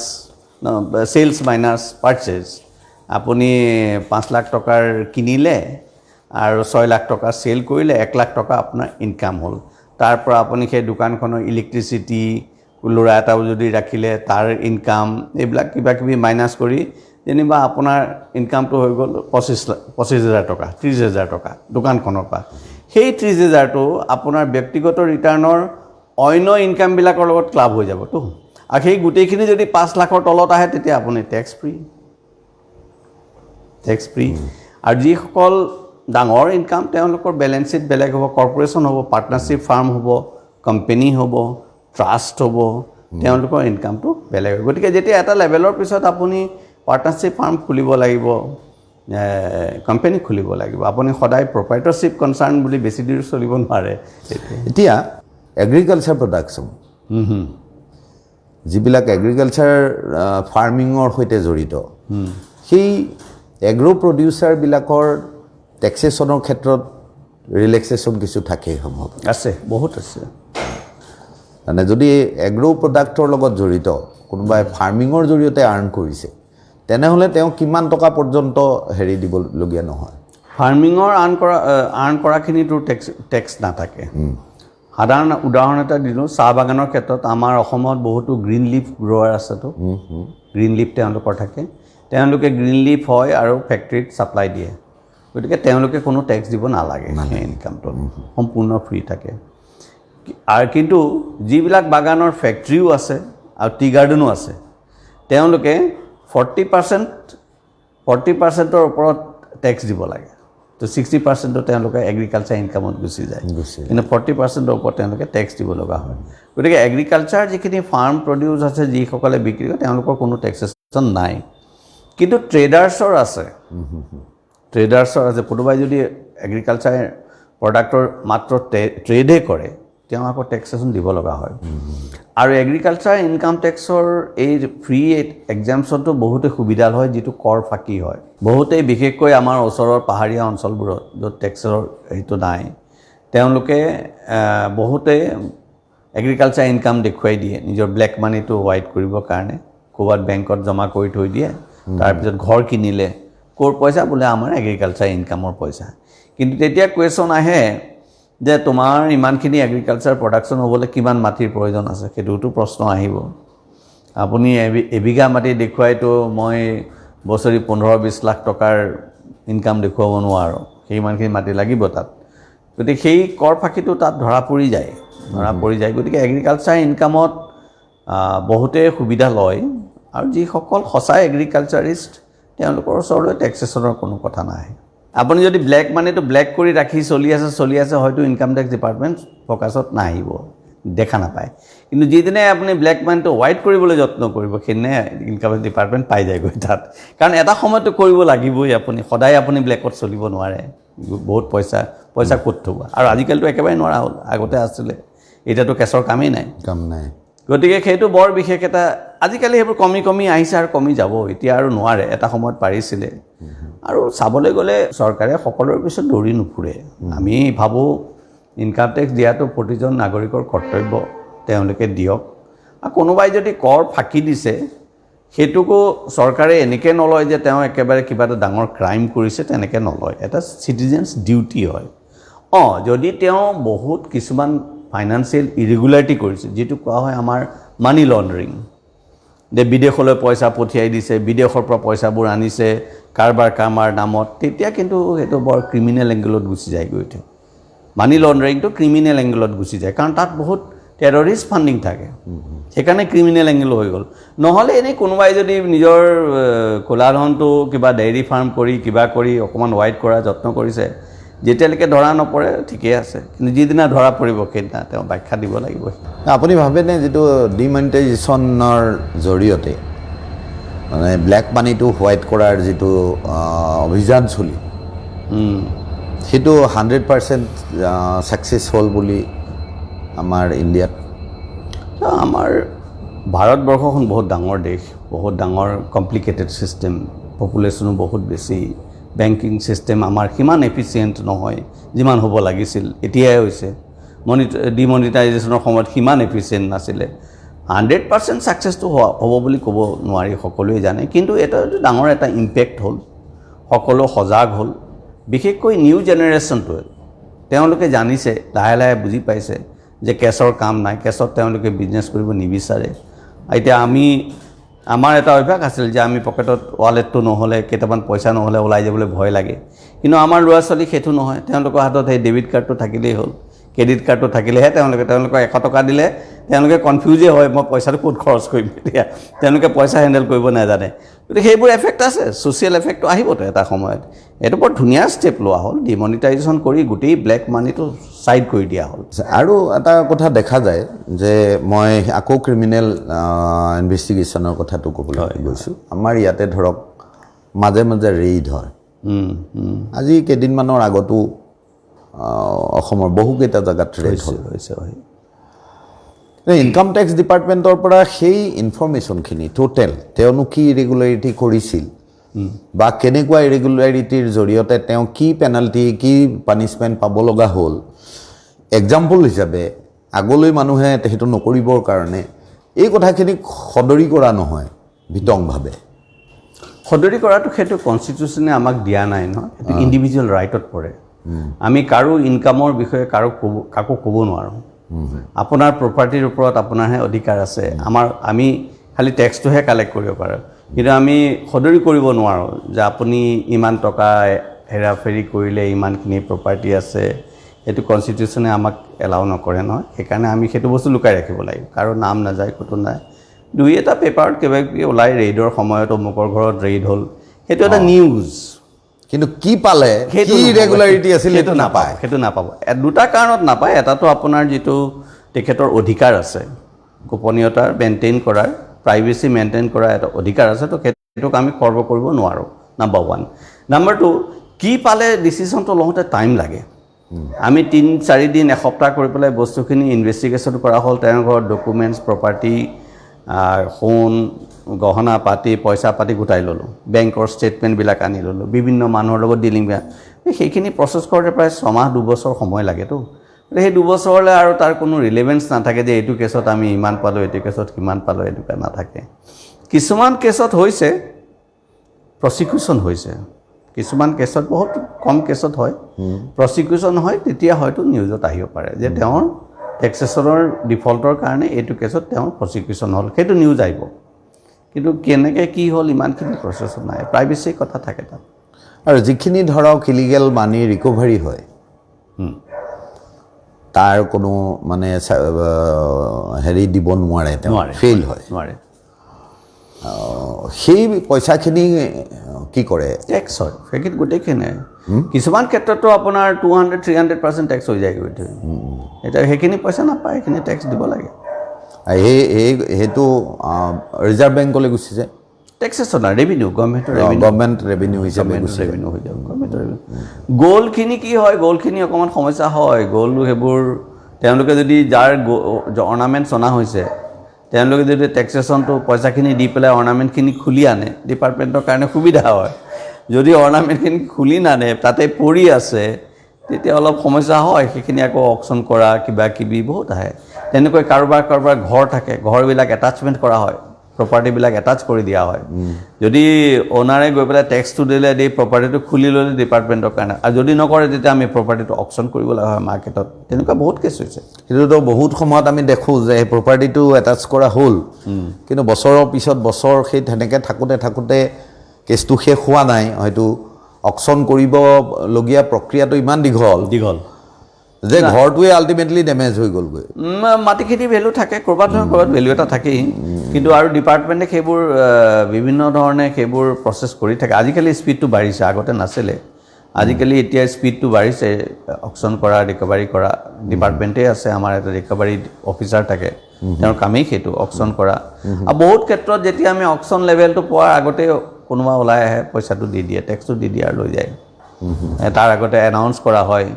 sales minus purchase, আপুনি 5 লাখ টকাৰ কিনিলে, আৰু 6 লাখ টকা সেল কৰিলে 1 লাখ টকা আপোনাৰ ইনকাম হ'ল তাৰ পৰা আপুনি সেই দোকানখনৰ ইলেক্ট্ৰিচিটি ল'ৰা এটা যদি ৰাখিলে তাৰ ইনকাম এইবিলাক কিবা কিবি মাইনাছ কৰি যেনিবা আপোনাৰ ইনকামটো হৈ গ'ল 25,000 টকা 30,000 টকা দোকানখনৰ পৰা সেই 30,000টো আপোনাৰ ব্যক্তিগত ৰিটাৰ্ণৰ অন্য ইনকামবিলাকৰ লগত ক্লাব হৈ যাবতো আৰু সেই গোটেইখিনি যদি 5 লাখৰ তলত আহে তেতিয়া আপুনি টেক্স ফ্ৰী আৰু যিসকল ডাঙৰ ইনকাম তেওঁলোকৰ বেলেঞ্চ শ্বীট বেলেগ হ'ব কৰ্পোৰেশ্যন হ'ব পাৰ্টনাৰশ্বিপ ফাৰ্ম হ'ব কোম্পানী হ'ব ট্ৰাষ্ট হ'ব তেওঁলোকৰ ইনকামটো বেলেগ হ'ব গতিকে যেতিয়া এটা লেভেলৰ পিছত আপুনি পাৰ্টনাৰশ্বিপ ফাৰ্ম খুলিব লাগিব কোম্পানী খুলিব লাগিব আপুনি সদায় প্ৰপাইটৰশ্বিপ কনচাৰ্ণ বুলি বেছি দূৰ চলিব নোৱাৰে এতিয়া এগ্ৰিকালচাৰ প্ৰডাকশ্যন যিবিলাক এগ্ৰিকালচাৰ ফাৰ্মিঙৰ সৈতে জড়িত সেই এগ্ৰ' প্ৰডিউচাৰবিলাকৰ টেক্সেশ্যনৰ ক্ষেত্ৰত ৰিলেক্সেশ্যন কিছু থাকেই সম্ভৱ আছে বহুত আছে মানে যদি এগ্ৰ' প্ৰডাক্টৰ লগত জড়িত কোনোবাই ফাৰ্মিঙৰ জৰিয়তে আৰ্ণ কৰিছে তেনেহ'লে তেওঁ কিমান টকা পৰ্যন্ত হেৰি দিবলগীয়া নহয় ফাৰ্মিঙৰ আৰ্ণ কৰাখিনিতো টেক্স নাথাকে সাধাৰণ উদাহৰণ এটা দিলোঁ চাহ বাগানৰ ক্ষেত্ৰত আমাৰ অসমত বহুতো গ্ৰীণ লিফ গ্ৰ'ৱাৰ আছেতো গ্ৰীণ লিফ তেওঁলোকৰ থাকে তেওঁলোকে গ্ৰীণ লিফ হয় আৰু ফেক্টৰীত ছাপ্লাই দিয়ে গতিকে তেওঁলোকে কোনো টেক্স দিব নালাগে সেই ইনকামটো সম্পূৰ্ণ ফ্ৰী থাকে আৰু কিন্তু যিবিলাক বাগানৰ ফেক্টৰীও আছে আৰু টি গাৰ্ডেনো আছে তেওঁলোকে 40%ৰ ওপৰত টেক্স দিব লাগে তো 60%টো তেওঁলোকে এগ্ৰিকালচাৰ ইনকামত গুচি যায় কিন্তু 40%ৰ ওপৰত তেওঁলোকে টেক্স দিব লগা হয় গতিকে এগ্ৰিকালচাৰ যিখিনি ফাৰ্ম প্ৰডিউচ আছে যিসকলে বিক্ৰী কৰে তেওঁলোকৰ কোনো টেক্সেশ্যন নাই কিন্তু ট্ৰেডাৰ্ছৰ আছে কোনোবাই যদি এগ্ৰিকালচাৰ প্ৰডাক্টৰ মাত্ৰ ট্ৰেডে কৰে তেওঁ আকৌ টেক্সেশ্যন দিব লগা হয় আৰু এগ্ৰিকালচাৰ ইনকাম টেক্সৰ এই ফ্ৰী এক্সামশ্যনটো বহুতে সুবিধা হয় যিটো কৰ ফাঁকি হয় বহুতেই বিশেষকৈ আমাৰ ওচৰৰ পাহাৰীয়া অঞ্চলবোৰত য'ত টেক্সৰ হেৰিটো নাই তেওঁলোকে বহুতে এগ্ৰিকালচাৰ ইনকাম দেখুৱাই দিয়ে নিজৰ ব্লেক মানিটো হোৱাইট কৰিবৰ কাৰণে ক'ৰবাত বেংকত জমা কৰি থৈ দিয়ে তাৰপিছত ঘৰ কিনিলে ক'ৰ পইচা বোলে আমাৰ এগ্ৰিকালচাৰ ইনকামৰ পইচা কিন্তু তেতিয়া কুৱেশ্যন আহে যে তোমাৰ ইমানখিনি এগ্ৰিকালচাৰ প্ৰডাকশ্যন হ'বলৈ কিমান মাটিৰ প্ৰয়োজন আছে সেইটোতো প্ৰশ্ন আহিব আপুনি এবিঘা মাটি দেখুৱাইতো মই বছৰি 15-20 লাখ টকাৰ ইনকাম দেখুৱাব নোৱাৰোঁ সেইমানখিনি মাটি লাগিব তাত গতিকে সেই কৰ ফাঁকিটো তাত ধৰা পৰি যায় গতিকে এগ্ৰিকালচাৰ ইনকামত বহুতে সুবিধা লয় আৰু যিসকল সঁচাই এগ্ৰিকালচাৰিষ্ট তেওঁলোকৰ ওচৰলৈ টেক্সেশ্যনৰ কোনো কথা নাই আপুনি যদি ব্লেক মানিটো ব্লেক কৰি ৰাখি চলি আছে হয়তো ইনকাম টেক্স ডিপাৰ্টমেণ্ট ফ'কাছত নাহিব দেখা নাপায় কিন্তু যিদিনে আপুনি ব্লেক মানিটো হোৱাইট কৰিবলৈ যত্ন কৰিব সেইদিনে ইনকাম ডিপাৰ্টমেণ্ট পাই যায়গৈ তাত কাৰণ এটা সময়তো কৰিব লাগিবই আপুনি সদায় আপুনি ব্লেকত চলিব নোৱাৰে বহুত পইচা ক'ত থ'ব আৰু আজিকালিতো একেবাৰে নোৱাৰা হ'ল আগতে আছিলে এতিয়াতো কেছৰ কাম নাই গতিকে সেইটো বৰ বিশেষ এটা আজিকালি সেইবোৰ কমি আহিছে আৰু কমি যাব এতিয়া আৰু নোৱাৰে এটা সময়ত পাৰিছিলে আৰু চাবলৈ গ'লে চৰকাৰে সকলোৰে পিছত দৌৰি নুফুৰে আমি ভাবোঁ ইনকাম টেক্স দিয়াটো প্ৰতিজন নাগৰিকৰ কৰ্তব্য তেওঁলোকে দিয়ক আৰু কোনোবাই যদি কৰ ফাঁকি দিছে সেইটোকো চৰকাৰে এনেকৈ নলয় যে তেওঁ একেবাৰে কিবা এটা ডাঙৰ ক্ৰাইম কৰিছে তেনেকৈ নলয় এটা চিটিজেন্স ডিউটি হয় যদি তেওঁ বহুত কিছুমান ফাইনেন্সিয়েল ইৰেগুলাৰিটি কৰিছে যিটো কোৱা হয় আমাৰ মানি লণ্ডাৰিং যে বিদেশলৈ পইচা পঠিয়াই দিছে বিদেশৰ পৰা পইচাবোৰ আনিছে কাৰবাৰ নামত তেতিয়া কিন্তু সেইটো বৰ ক্ৰিমিনেল এংগলত গুচি যায়গৈ মানি লণ্ডাৰিংটো ক্ৰিমিনেল এংগলত গুচি যায় কাৰণ তাত বহুত টেৰৰিষ্ট ফাণ্ডিং থাকে সেইকাৰণে ক্ৰিমিনেল এংগল হৈ গ'ল নহ'লে এনেই কোনোবাই যদি নিজৰ ক'লা ধনটো কিবা ডেইৰী ফাৰ্ম কৰি কিবা কৰি অকণমান হোৱাইট কৰাৰ যত্ন কৰিছে যেতিয়ালৈকে ধৰা নপৰে ঠিকেই আছে কিন্তু যিদিনা ধৰা পৰিব সেইদিনা তেওঁ ব্যাখ্যা দিব লাগিব আপুনি ভাবেনে যিটো ডিমনিটাইজেশ্যনৰ জৰিয়তে মানে ব্লেক মানিটো হোৱাইট কৰাৰ যিটো অভিযান চলি সেইটো 100% ছাকচেছ হ'ল বুলি আমাৰ ইণ্ডিয়াত আমাৰ ভাৰতবৰ্ষখন বহুত ডাঙৰ দেশ বহুত ডাঙৰ কমপ্লিকেটেড ছিষ্টেম পপুলেশ্যনো বহুত বেছি বেংকিং ছিষ্টেম আমাৰ সিমান এফিচিয়েণ্ট নহয় যিমান হ'ব লাগিছিল এতিয়াই হৈছে ডিমনিটাইজেশ্যনৰ সময়ত সিমান এফিচিয়েণ্ট নাছিলে 100% ছাকচেছটো হ'ব বুলি ক'ব নোৱাৰি সকলোৱে জানে কিন্তু এটা ডাঙৰ এটা ইম্পেক্ট হ'ল সকলো সজাগ হ'ল বিশেষকৈ নিউ জেনেৰেশ্যনটোৱে তেওঁলোকে জানিছে, লাহে লাহে বুজি পাইছে যে কেছৰ কাম নাই, কেছত তেওঁলোকে বিজনেছ কৰিব নিবিচাৰে। এতিয়া আমাৰ এটা অভ্যাস আছিল যে আমি পকেটত ৱালেটটো নহ'লে, কেইটামান পইচা নহ'লে ওলাই যাবলৈ ভয় লাগে। কিন্তু আমাৰ ল'ৰা ছোৱালীক সেইটো নহয়, তেওঁলোকৰ হাতত সেই ডেবিট কাৰ্ডটো থাকিলেই হ'ল, ক্ৰেডিট কাৰ্ডটো থাকিলেহে তেওঁলোকক 100 টকা দিলে তেওঁলোকে কনফিউজেই হয়, মই পইচাটো ক'ত খৰচ কৰিম। এতিয়া তেওঁলোকে পইচা হেণ্ডেল কৰিব নাজানে। গতিকে সেইবোৰ এফেক্ট আছে, ছ'চিয়েল এফেক্টটো আহিবতো এটা সময়ত। এইটো বৰ ধুনীয়া ষ্টেপ লোৱা হ'ল, ডিমনিটাইজেশ্যন কৰি গোটেই ব্লেক মানিটো ছাইড কৰি দিয়া হ'ল। আৰু এটা কথা দেখা যায় যে মই আকৌ ক্ৰিমিনেল ইনভেষ্টিগেশ্যনৰ কথাটো ক'বলৈ গৈছোঁ। আমাৰ ইয়াতে ধৰক মাজে মাজে ৰেইড হয়। আজি কেইদিনমানৰ আগতো অসমৰ বহুকেইটা জেগাত ৰেইড হৈছে। ইনকাম টেক্স ডিপাৰ্টমেণ্টৰ পৰা সেই ইনফৰ্মেশ্যনখিনি টোটেল তেওঁনো কি ইৰেগুলাৰিটি কৰিছিল বা কেনেকুৱা ইৰেগুলাৰিটিৰ জৰিয়তে তেওঁ কি পেনাল্টি, কি পানিছমেণ্ট পাব লগা হ'ল, এক্সাম্পল হিচাপে আগলৈ মানুহে সেইটো নকৰিবৰ কাৰণে এই কথাখিনি সদৰি কৰা নহয় বিতংভাৱে। সদৰি কৰাটো সেইটো কনষ্টিটিউশ্যনে আমাক দিয়া নাই নহয়, সেইটো ইণ্ডিভিজুৱেল ৰাইটত পৰে। আমি কাৰো ইনকামৰ বিষয়ে কাকো ক'ব নোৱাৰোঁ। আপোনাৰ প্ৰপাৰ্টিৰ ওপৰত আপোনাৰহে অধিকাৰ আছে। আমি খালি টেক্সটোহে কালেক্ট কৰিব পাৰোঁ, কিন্তু আমি সদৰি কৰিব নোৱাৰোঁ যে আপুনি ইমান টকা হেৰাফেৰি কৰিলে, ইমানখিনি প্ৰপাৰ্টি আছে। সেইটো কনষ্টিটিউশ্যনে আমাক এলাউ নকৰে নহয়। সেইকাৰণে আমি সেইটো বস্তু লুকাই ৰাখিব লাগিব, কাৰো নাম নাযায়, ক'তো নাই। দুই এটা পেপাৰত কিবা কিবি ওলাই, ৰেইডৰ সময়ত অমুকৰ ঘৰত ৰেইড হ'ল, সেইটো এটা নিউজ। কিন্তু কি পালে, কি ইৰেগুলাৰিটি আছিল সেইটো নাপায়। সেইটো নাপাব। দুটা কাৰণত নাপায়। এটাতো আপোনাৰ যিটো তেখেতৰ অধিকাৰ আছে, গোপনীয়তা মেইনটেইন কৰাৰ, প্ৰাইভেচি মেইনটেইন কৰাৰ এটা অধিকাৰ আছে, তো সেইটোক আমি খৰ্ব কৰিব নোৱাৰোঁ, নাম্বাৰ 1। নাম্বাৰ 2, কি পালে ডিচিশ্যনটো লওঁতে টাইম লাগে। আমি 3-4 দিন, এসপ্তাহ কৰি পেলাই বস্তুখিনি ইনভেষ্টিগেশ্যন কৰা হ'ল, তেওঁৰ ঘৰত ডকুমেণ্টছ, প্ৰপাৰ্টি, সোণ, গহনা পাতি, পইচা পাতি গোটাই ল'লোঁ, বেংকৰ ষ্টেটমেণ্টবিলাক আনি ল'লোঁ, বিভিন্ন মানুহৰ লগত ডিলিং। সেইখিনি প্ৰচেছ কৰোঁতে প্ৰায় 6 মাহ 2 বছৰ সময় লাগেতো। সেই 2 বছৰলৈ আৰু তাৰ কোনো ৰিলেভেঞ্চ নাথাকে যে এইটো কেছত আমি ইমান পালোঁ, এইটো কেছত কিমান পালোঁ, এনেকুৱা নাথাকে। কিছুমান কেছত হৈছে, প্ৰচিকিউশ্যন হৈছে, কিছুমান কেছত, বহুত কম কেছত হয় প্ৰচিকিউশ্যন হয়, তেতিয়া হয়তো নিউজত আহিব পাৰে যে তেওঁৰ টেক্সেশ্যনৰ ডিফল্টৰ কাৰণে এইটো কেছত তেওঁৰ প্ৰচিকিউশ্যন হ'ল, সেইটো নিউজ আহিব। কিন্তু কেনেকৈ কি হ'ল ইমানখিনি প্ৰচেছ নাই, প্ৰাইভেচি কথা থাকে তাত। আৰু যিখিনি ধৰক ইলিগেল মানি ৰিকভাৰী হয়, তাৰ কোনো মানে হেৰি দিব নোৱাৰে, ফেইল হয়, নোৱাৰে। সেই পইচাখিনি কি কৰে? টেক্স হয়, সেইখিনি গোটেইখিনি। কিছুমান ক্ষেত্ৰতো আপোনাৰ 200-300% টেক্স হৈ যায়। এতিয়া সেইখিনি পইচা নাপায়, সেইখিনি টেক্স দিব লাগে। সেইটো ৰিজাৰ্ভ বেংকলৈ গুচি যায়, টেক্সেশ্যনাৰ ৰেভিনিউ, গভৰ্ণমেণ্ট ৰেভিনিউ হিচাপে ৰেভিনিউ হৈ যাব, গভৰ্ণমেণ্টৰ ৰেভিনিউ। গ'ল্ডখিনি কি হয়, গ'ল্ডখিনি অকণমান সমস্যা হয়। গ'ল্ড সেইবোৰ তেওঁলোকে যদি যাৰ অৰ্ণামেণ্টছ অনা হৈছে, তেওঁলোকে যদি টেক্সেশ্যনটো পইচাখিনি দি পেলাই অৰ্ণামেণ্টখিনি খুলি আনে, ডিপাৰ্টমেণ্টৰ কাৰণে সুবিধা হয়। যদি অৰ্ণামেণ্টখিনি খুলি নানে, তাতে পৰি আছে, তেতিয়া অলপ সমস্যা হয়। সেইখিনি আকৌ অকশ্যন কৰা, কিবা কিবি বহুত আহে। তেনেকৈ কাৰোবাৰ ঘৰ থাকে, ঘৰবিলাক এটাচমেণ্ট কৰা হয়, প্ৰপাৰ্টিবিলাক এটাচ কৰি দিয়া হয়। যদি অ'নাৰে গৈ পেলাই টেক্সটো দিলে, দি প্ৰপাৰ্টিটো খুলি ল'লে ডিপাৰ্টমেণ্টৰ কাৰণে, আৰু যদি নকৰে তেতিয়া আমি প্ৰপাৰ্টিটো অকশ্যন কৰিব লগা হয় মাৰ্কেটত। তেনেকুৱা বহুত কেছ হৈছে। সেইটোতো বহুত সময়ত আমি দেখোঁ যে প্ৰপাৰ্টিটো এটাচ কৰা হ'ল, কিন্তু বছৰৰ পিছত বছৰ সেই তেনেকৈ থাকোঁতে কেছটো শেষ হোৱা নাই। হয়তো অকশ্যন কৰিবলগীয়া প্ৰক্ৰিয়াটো ইমান দীঘল যে ঘৰটোৱে আল্টিমেটলি ডেমেজ হৈ গ'লগৈ। মাটিখিনি ভেলু থাকে, ক'ৰবাত নহয় ক'ৰবাত ভেলু এটা থাকেই, কিন্তু আৰু ডিপাৰ্টমেণ্টে সেইবোৰ বিভিন্ন ধৰণে সেইবোৰ প্ৰচেছ কৰি থাকে। আজিকালি স্পীডটো বাঢ়িছে, আগতে নাছিলে। আজিকালি এতিয়া স্পীডটো বাঢ়িছে, অকশ্যন কৰা, ৰিকভাৰী কৰা। ডিপাৰ্টমেণ্টেই আছে, আমাৰ এটা ৰিকভাৰী অফিচাৰ থাকে, তেওঁৰ কামেই সেইটো, অকশ্যন কৰা। আৰু বহুত ক্ষেত্ৰত যেতিয়া আমি অকশ্যন লেভেলটো পোৱাৰ আগতে কোনোবা ওলাই আহে, পইচাটো দি দিয়ে, টেক্সটো দি দিয়ে আৰু লৈ যায়। তাৰ আগতে এনাউন্স কৰা হয়,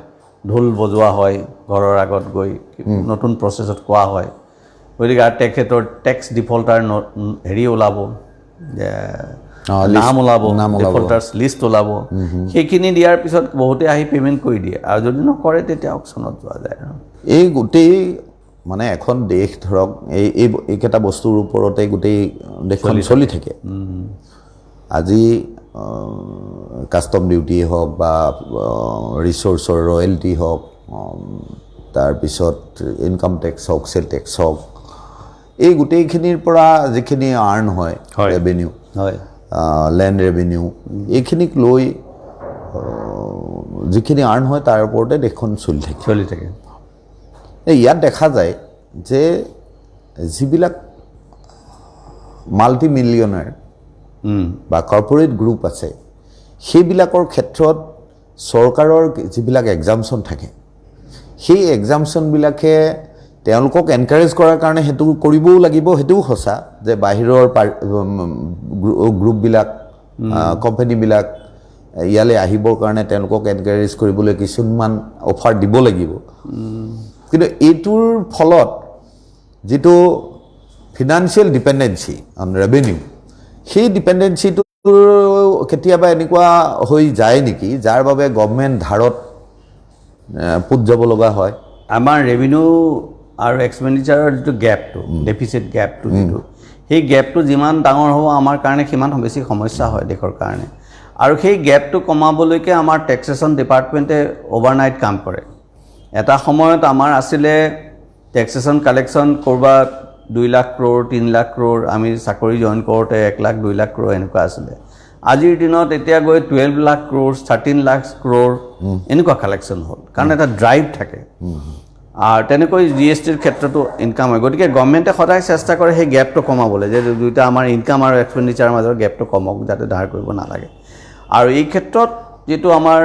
ঢোল বজোৱা হয়, ঘৰৰ আগত গৈ নতুন প্ৰচেছত কোৱা হয়। গতিকে আৰু তেখেতৰ টেক্স ডিফল্টাৰ হেৰি ওলাব, নাম ওলাব, ডিফল্টাৰ্ছ লিষ্ট ওলাব। সেইখিনি দিয়াৰ পিছত বহুতে আহি পে'মেণ্ট কৰি দিয়ে, আৰু যদি নকৰে তেতিয়া অকশ্যনত যোৱা যায়। এই গোটেই মানে এখন দেশ ধৰক এইকেইটা বস্তুৰ ওপৰতে গোটেই দেশখন চলি থাকে। আজি কাষ্টম ডিউটিয়ে হওক বা ৰিচোৰ্চৰ ৰয়েলটি হওক, তাৰপিছত ইনকাম টেক্স হওক, চেল টেক্স হওক, এই গোটেইখিনিৰ পৰা যিখিনি আৰ্ণ হয় ৰেভিনিউ, হয়, লেণ্ড ৰেভিনিউ, এইখিনিক লৈ যিখিনি আৰ্ণ হয় তাৰ ওপৰতে দেশখন চলি থাকে। ইয়াত দেখা যায় যে যিবিলাক মাল্টি মিলিয়নাৰ বা কৰ্পৰেট গ্ৰুপ আছে, সেইবিলাকৰ ক্ষেত্ৰত চৰকাৰৰ যিবিলাক এক্সামশ্যন থাকে, সেই এক্সামশ্যনবিলাকে তেওঁলোকক এনকাৰেজ কৰাৰ কাৰণে সেইটো কৰিবও লাগিব, সেইটোও সঁচা যে বাহিৰৰ গ্ৰুপবিলাক, কোম্পানীবিলাক ইয়ালৈ আহিবৰ কাৰণে তেওঁলোকক এনকাৰেজ কৰিবলৈ কিছুমান অফাৰ দিব লাগিব। কিন্তু এইটোৰ ফলত যিটো ফিনান্সিয়েল ডিপেণ্ডেঞ্চি অন ৰেভিনিউ, সেই ডিপেণ্ডেঞ্চিটো কেতিয়াবা এনেকুৱা হৈ যায় নেকি যাৰ বাবে গভৰ্ণমেণ্ট ধাৰত পোত যাব লগা হয়? আমাৰ ৰেভিনিউ আৰু এক্সপেণ্ডিচাৰৰ যিটো গেপটো, ডেফিচিট গেপটো যিটো, সেই গেপটো যিমান ডাঙৰ হ'ব আমাৰ কাৰণে সিমান বেছি সমস্যা হয় দেশৰ কাৰণে। আৰু সেই গেপটো কমাবলৈকে আমাৰ টেক্সেশ্যন ডিপাৰ্টমেণ্টে অভাৰনাইট কাম কৰে। এটা সময়ত আমাৰ আছিলে টেক্সেশ্যন কালেকশ্যন ক'ৰবাত 2 লাখ ক্ৰ'ৰ, 3 লাখ ক্ৰ'ৰ, আমি চাকৰি জইন কৰোঁতে 1 লাখ 2 লাখ ক্ৰ'ৰ এনেকুৱা আছিলে। আজিৰ দিনত এতিয়া গৈ 12 লাখ ক্ৰ'ৰ, 13 লাখ ক্ৰ'ৰ এনেকুৱা কালেকশ্যন হ'ল, কাৰণ এটা ড্ৰাইভ থাকে। আৰু তেনেকৈ GSTৰ ক্ষেত্ৰতো ইনকাম হয়। গতিকে গভৰ্ণমেণ্টে সদায় চেষ্টা কৰে সেই গেপটো কমাবলৈ, যে দুয়োটা আমাৰ ইনকাম আৰু এক্সপেণ্ডিচাৰৰ মাজৰ গেপটো কমক, যাতে ধাৰ কৰিব নালাগে। আৰু এই ক্ষেত্ৰত যিটো আমাৰ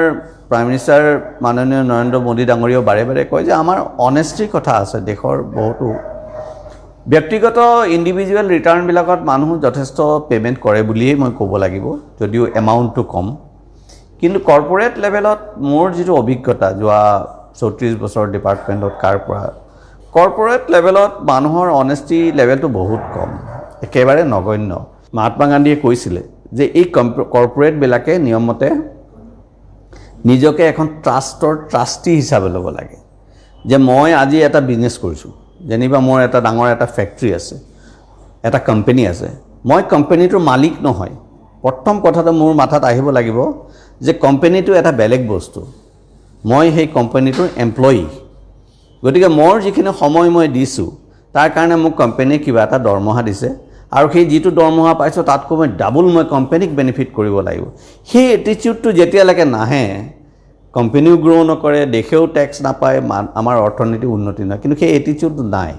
প্ৰাইম মিনিষ্টাৰ মাননীয় নৰেন্দ্ৰ মোদী ডাঙৰীয়াও বাৰে বাৰে কয় যে আমাৰ অনেষ্টিৰ কথা আছে দেশৰ বহুতো। ব্যক্তিগত ইণ্ডিভিজুৱেল ৰিটাৰ্ণবিলাকত মানুহ যথেষ্ট পে'মেণ্ট কৰে বুলিয়েই মই ক'ব লাগিব, যদিও এমাউণ্টটো কম। কিন্তু কৰ্পৰেট লেভেলত মোৰ যিটো অভিজ্ঞতা যোৱা 34 বছৰ ডিপাৰ্টমেণ্টত কাৰ পৰা, কৰ্পৰেট লেভেলত মানুহৰ অনেষ্টি লেভেলটো বহুত কম, একেবাৰে নগণ্য। মহাত্মা গান্ধীয়ে কৈছিলে যে এই কৰ্পৰেটবিলাকে নিয়মমতে নিজকে এখন ট্ৰাষ্টৰ ট্ৰাষ্টি হিচাপে ল'ব লাগে। যে মই আজি এটা বিজনেছ কৰিছোঁ, যেনিবা মোৰ এটা ডাঙৰ এটা ফেক্টৰী আছে, এটা কোম্পানী আছে, মই কোম্পানীটোৰ মালিক নহয়। প্ৰথম কথাটো মোৰ মাথাত আহিব লাগিব যে কোম্পানীটো এটা বেলেগ বস্তু, মই সেই কোম্পানীটোৰ এমপ্লয়ি। গতিকে মোৰ যিখিনি সময় মই দিছোঁ তাৰ কাৰণে মোক কোম্পানীয়ে কিবা এটা দৰমহা দিছে, আৰু সেই যিটো দৰমহা পাইছোঁ তাতকৈ মই ডাবল মই কোম্পানীক বেনিফিট কৰিব লাগিব। সেই এটিটিউডটো যেতিয়ালৈকে নাহে, কোম্পানীও গ্ৰ' নকৰে, দেশেও টেক্স নাপায়, আমাৰ অৰ্থনীতি উন্নতি নহয়। কিন্তু সেই এটিটিউডটো নাই,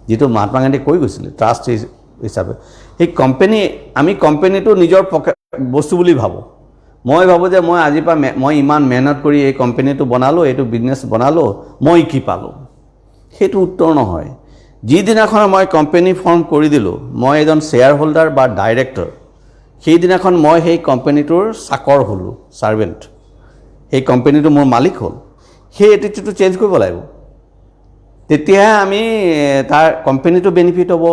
যিটো মহাত্মা গান্ধীয়ে কৈ গৈছিলে ট্ৰাষ্ট হিচাপে। সেই আমি কোম্পানীটো নিজৰ বস্তু বুলি ভাবোঁ। মই ভাবোঁ যে মই আজিৰ পৰা মই ইমান মেহনত কৰি এই কোম্পানীটো বনালোঁ, এইটো বিজনেছ বনালোঁ, মই কি পালোঁ? সেইটো উত্তৰ নহয়। যিদিনাখন মই কোম্পানী ফৰ্ম কৰি দিলোঁ, মই এজন শ্বেয়াৰ হোল্ডাৰ বা ডাইৰেক্টৰ, সেইদিনাখন মই সেই কোম্পানীটোৰ চাকৰ হ'লোঁ, ছাৰ্ভেণ্ট। সেই কোম্পানীটো মোৰ মালিক হ'ল। সেই এটিটিউডটো চেঞ্জ কৰিব লাগিব, তেতিয়াহে আমি তাৰ কোম্পানীটো বেনিফিট হ'ব,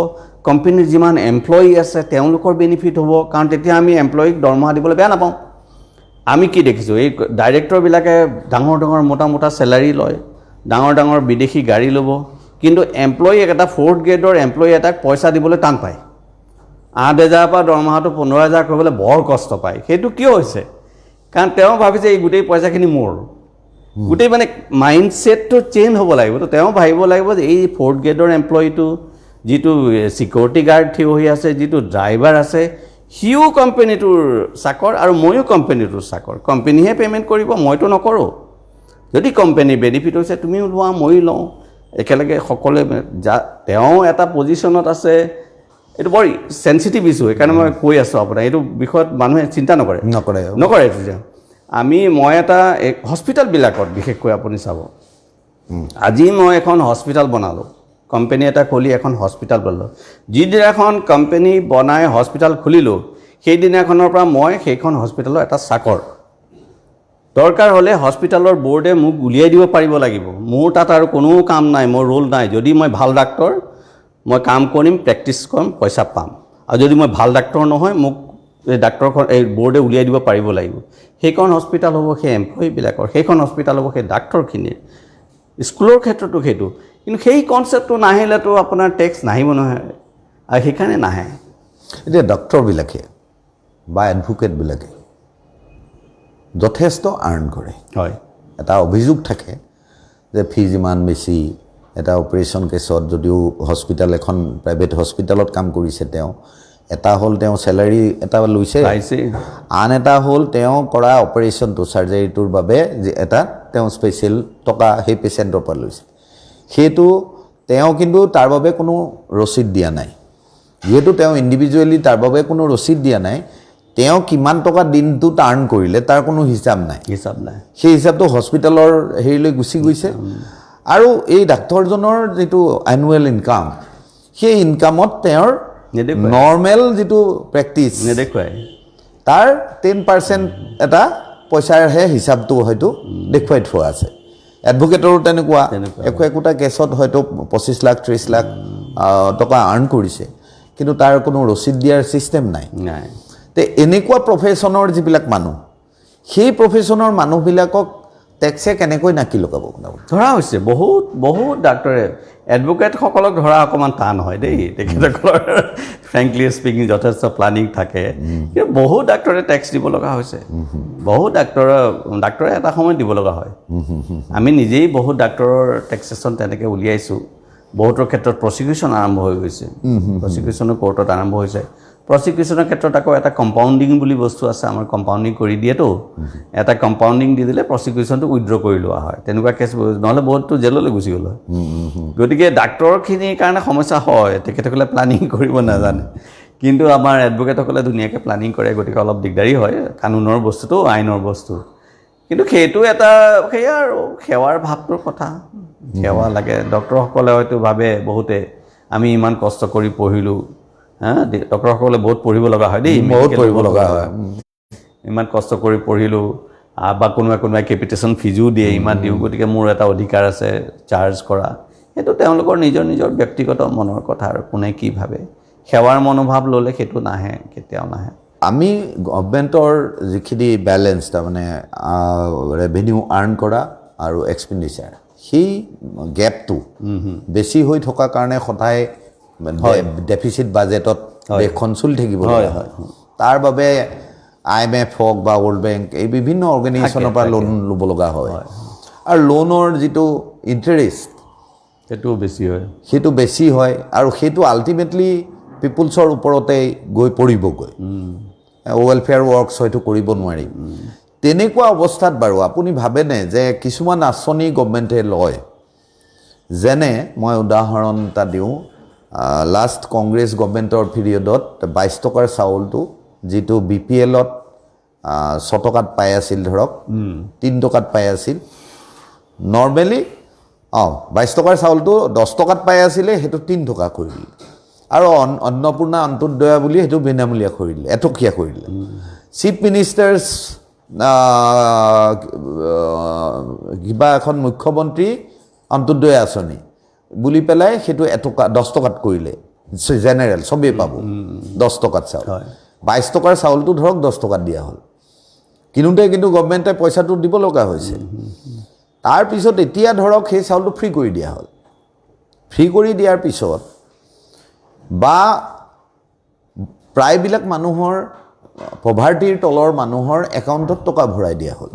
কোম্পানীৰ যিমান এমপ্লয়ি আছে তেওঁলোকৰ বেনিফিট হ'ব। কাৰণ তেতিয়া আমি এমপ্লয়িক দৰমহা দিবলৈ বেয়া নাপাওঁ। আমি কি দেখিছোঁ, এই ডাইৰেক্টৰবিলাকে ডাঙৰ ডাঙৰ মোটা চেলাৰী লয়, ডাঙৰ ডাঙৰ বিদেশী গাড়ী ল'ব, কিন্তু এমপ্লয়ি এটা 4th গ্ৰেডৰ এমপ্লয়ি এটাক পইচা দিবলৈ টান পায়। 8,000 পৰা দৰমহাটো 15,000 কৰিবলৈ বৰ কষ্ট পায়। সেইটো কিয় হৈছে? কাৰণ তেওঁ ভাবিছে এই গোটেই পইচাখিনি মোৰ। গোটেই মানে মাইণ্ডছেটটো চেঞ্জ হ'ব লাগিব। তো তেওঁ ভাবিব লাগিব যে এই 4th গ্ৰেডৰ এমপ্লয়িটো, যিটো ছিকিউৰিটি গাৰ্ড থিয় হৈ আছে, যিটো ড্ৰাইভাৰ আছে, সিও কোম্পানীটোৰ চাকৰ আৰু ময়ো কোম্পানীটোৰ চাকৰ। কোম্পানীহে পে'মেণ্ট কৰিব, মইতো নকৰোঁ। যদি কোম্পানীৰ বেনিফিট হৈছে তুমিও লোৱা, ময়ো লওঁ, একেলগে সকলোৱে। তেওঁ এটা পজিশ্যনত আছে, এইটো বৰ চেঞ্চিটিভ ইছ্যু, সেইকাৰণে মই কৈ আছোঁ আপোনাক। এইটো বিষয়ত মানুহে চিন্তা নকৰে। তেতিয়া মই এটা হস্পিটেলবিলাকত বিশেষকৈ আপুনি চাব, আজি মই এখন হস্পিটেল বনালোঁ, কোম্পানী এটা খুলি এখন হস্পিটেল বনালোঁ। যিদিনাখন কোম্পানী বনাই হস্পিটেল খুলিলোঁ, সেইদিনাখনৰ পৰা মই সেইখন হস্পিটেলৰ এটা চাকৰ। দৰকাৰ হ'লে হস্পিটেলৰ বৰ্ডে মোক উলিয়াই দিব পাৰিব লাগিব, মোৰ তাত আৰু কোনো কাম নাই, মোৰ ৰোল নাই। যদি মই ভাল ডাক্তৰ, মই কাম কৰিম, প্ৰেক্টিছ কৰিম, পইচা পাম। আৰু যদি মই ভাল ডাক্তৰ নহয়, মোক এই ডাক্তৰখন এই বৰ্ডে উলিয়াই দিব পাৰিব লাগিব। সেইখন হস্পিটেল হ'ব সেই এমপ্লয়িবিলাকৰ, সেইখন হস্পিটেল হ'ব সেই ডাক্তৰখিনিৰ। স্কুলৰ ক্ষেত্ৰতো সেইটো। কিন্তু সেই কনচেপ্টটো নাহিলেতো আপোনাৰ টেক্স নাহিব নহয়, আৰু সেইকাৰণে নাহে। এতিয়া ডক্তৰবিলাকে বা এডভোকেটবিলাকে যথেষ্ট আৰ্ণ কৰে হয় এটা অভিযোগ থাকে যে ফিজ ইমান বেছি এটা অপাৰেশ্যন কেছত যদিও হস্পিটেল এখন প্ৰাইভেট হস্পিটেলত কাম কৰিছে তেওঁ এটা হ'ল তেওঁ চেলাৰী এটা লৈছে আন এটা হ'ল তেওঁ কৰা অপাৰেশ্যনটো চাৰ্জাৰীটোৰ বাবে এটা তেওঁ স্পেচিয়েল টকা সেই পেচেণ্টৰ পৰা লৈছে সেইটো তেওঁ কিন্তু তাৰ বাবে কোনো ৰচিদ দিয়া নাই যিহেতু তেওঁ ইণ্ডিভিজুৱেলি তাৰ বাবে কোনো ৰচিদ দিয়া নাই তেওঁ কিমান টকা দিনটোত আৰ্ণ কৰিলে তাৰ কোনো হিচাপ নাই সেই হিচাপটো হস্পিটেলৰ হেৰিলৈ গুচি গৈছে আৰু এই ডাক্তৰজনৰ যিটো এনুৱেল ইনকাম সেই ইনকামত তেওঁৰ নৰ্মেল যিটো প্ৰেক্টিছ নেদেখুৱাই তাৰ 10% এটা পইচাৰহে হিচাপটো হয়তো দেখুৱাই থোৱা আছে এডভোকেটৰো তেনেকুৱা একোটা কেছত হয়তো 25 লাখ 30 লাখ টকা আৰ্ণ কৰিছে কিন্তু তাৰ কোনো ৰচিদ দিয়াৰ চিষ্টেম নাই তে এনেকুৱা প্ৰফেশ্যনৰ যিবিলাক মানুহ সেই প্ৰফেশ্যনৰ মানুহবিলাকক টেক্সে কেনেকৈ নাকি লগাব ধৰা হৈছে বহুত ডাক্তৰে এডভোকেটসকলক ধৰা অকণমান টান হয় দেই তেখেতসকলৰ ফ্ৰেংকলি স্পিকিং যথেষ্ট প্লানিং থাকে কিন্তু বহুত ডাক্তৰে টেক্স দিব লগা হৈছে বহুত ডাক্তৰে এটা সময়ত দিব লগা হয় আমি নিজেই বহুত ডাক্তৰৰ টেক্সেশ্যন তেনেকৈ উলিয়াইছোঁ বহুতৰ ক্ষেত্ৰত প্ৰচিকিউশ্যন আৰম্ভ হৈ গৈছে প্ৰচিকিউশ্যনৰ কোৰ্টত আৰম্ভ হৈছে প্ৰচিকিউশ্যনৰ ক্ষেত্ৰত আকৌ এটা কম্পাউণ্ডিং বুলি বস্তু আছে আমাৰ কম্পাউণ্ডিং কৰি দিয়েতো এটা কম্পাউণ্ডিং দি দিলে প্ৰচিকিউশ্যনটো উইথড্ৰ কৰি লোৱা হয় তেনেকুৱা কেছ নহ'লে বহুতটো জেললৈ গুচি গ'ল হয় গতিকে ডাক্তৰখিনিৰ কাৰণে সমস্যা হয় তেখেতসকলে প্লানিং কৰিব নাজানে কিন্তু আমাৰ এডভোকেটসকলে ধুনীয়াকৈ প্লানিং কৰে গতিকে অলপ দিগদাৰী হয় কানুনৰ বস্তুটো আইনৰ বস্তু কিন্তু সেইটো এটা সেয়া আৰু সেৱাৰ ভাৱটোৰ কথা সেৱা লাগে ডক্তৰসকলে হয়তো ভাবে বহুতে আমি ইমান কষ্ট কৰি পঢ়িলোঁ ডক্তৰসকলে বহুত পঢ়িব লগা হয় দেই বহুত পঢ়িব লগা হয় ইমান কষ্ট কৰি পঢ়িলোঁ বা কোনোবাই কেপিটেশ্যন ফিজো দিয়ে ইমান দিওঁ গতিকে মোৰ এটা অধিকাৰ আছে চাৰ্জ কৰা সেইটো তেওঁলোকৰ নিজৰ ব্যক্তিগত মনৰ কথা আৰু কোনে কি ভাবে সেৱাৰ মনোভাৱ ল'লে সেইটো নাহে কেতিয়াও নাহে আমি গভৰ্ণমেণ্টৰ যিখিনি বেলেঞ্চ তাৰমানে ৰেভিনিউ আৰ্ণ কৰা আৰু এক্সপেণ্ডিচাৰ সেই গেপটো বেছি হৈ থকাৰ কাৰণে সদায় ডেফিচিট বাজেটত দেশখন চলি থাকিব লগা হয় তাৰ বাবে IMF হওক বা ৱৰ্ল্ড বেংক এই বিভিন্ন অৰ্গেনাইজেশ্যনৰ পৰা লোন ল'ব লগা হয় আৰু লোনৰ যিটো ইণ্টাৰেষ্ট সেইটো বেছি হয় আৰু সেইটো আল্টিমেটলি পিপুলছৰ ওপৰতে গৈ পৰিবগৈ ৱেলফেয়াৰ ৱৰ্কছ হয়তো কৰিব নোৱাৰি তেনেকুৱা অৱস্থাত বাৰু আপুনি ভাবেনে যে কিছুমান আঁচনি গভৰ্ণমেণ্টে লয় যেনে মই উদাহৰণ এটা দিওঁ লাষ্ট কংগ্ৰেছ গভৰ্ণমেণ্টৰ পিৰিয়ডত 22 টকাৰ চাউলটো যিটো BPLত 6 টকাত পাই আছিল ধৰক 3 টকাত পাই আছিল নৰ্মেলি 22 টকাৰ চাউলটো 10 টকাত পাই আছিলে সেইটো 3 টকা কৰি দিলে আৰু অন্নপূৰ্ণা অন্তোদয়া বুলি সেইটো বিনামূলীয়া কৰি দিলে এটকীয়া কৰি দিলে চিফ মিনিষ্টাৰ্ছ কিবা এখন মুখ্যমন্ত্ৰী অন্তোদয়া আঁচনি বুলি পেলাই সেইটো 10 টকাত কৰিলে জেনেৰেল চবেই পাব 10 টকাত চাউল 22 টকাৰ চাউলটো ধৰক 10 টকাত দিয়া হ'ল কিনোতে কিন্তু গভৰ্ণমেণ্টে পইচাটো দিব লগা হৈছে তাৰপিছত এতিয়া ধৰক সেই চাউলটো ফ্ৰী কৰি দিয়া হ'ল ফ্ৰী কৰি দিয়াৰ পিছত বা প্ৰায়বিলাক মানুহৰ পভাৰ্টিৰ তলৰ মানুহৰ একাউণ্টত টকা ভৰাই দিয়া হ'ল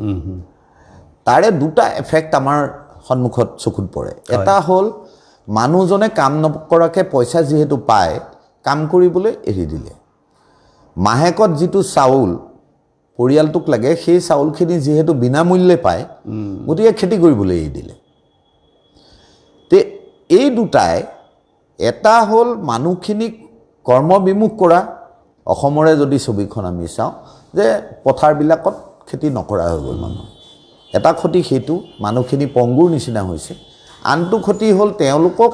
তাৰে দুটা এফেক্ট আমাৰ সন্মুখত চকুত পৰে এটা হ'ল মানুহজনে কাম নকৰাকৈ পইচা যিহেতু পায় কাম কৰিবলৈ এৰি দিলে মাহেকত যিটো চাউল পৰিয়ালটোক লাগে সেই চাউলখিনি যিহেতু বিনামূল্যে পায় গতিকে খেতি কৰিবলৈ এৰি দিলে তে এই দুটাই এটা হ'ল মানুহখিনিক কৰ্মবিমুখ কৰা অসমৰে যদি ছবিখন আমি চাওঁ যে পথাৰবিলাকত খেতি নকৰা হৈ গ'ল মানুহ এটা ক্ষতি সেইটো মানুহখিনি পংগুৰ নিচিনা হৈছে আনটো ক্ষতি হ'ল তেওঁলোকক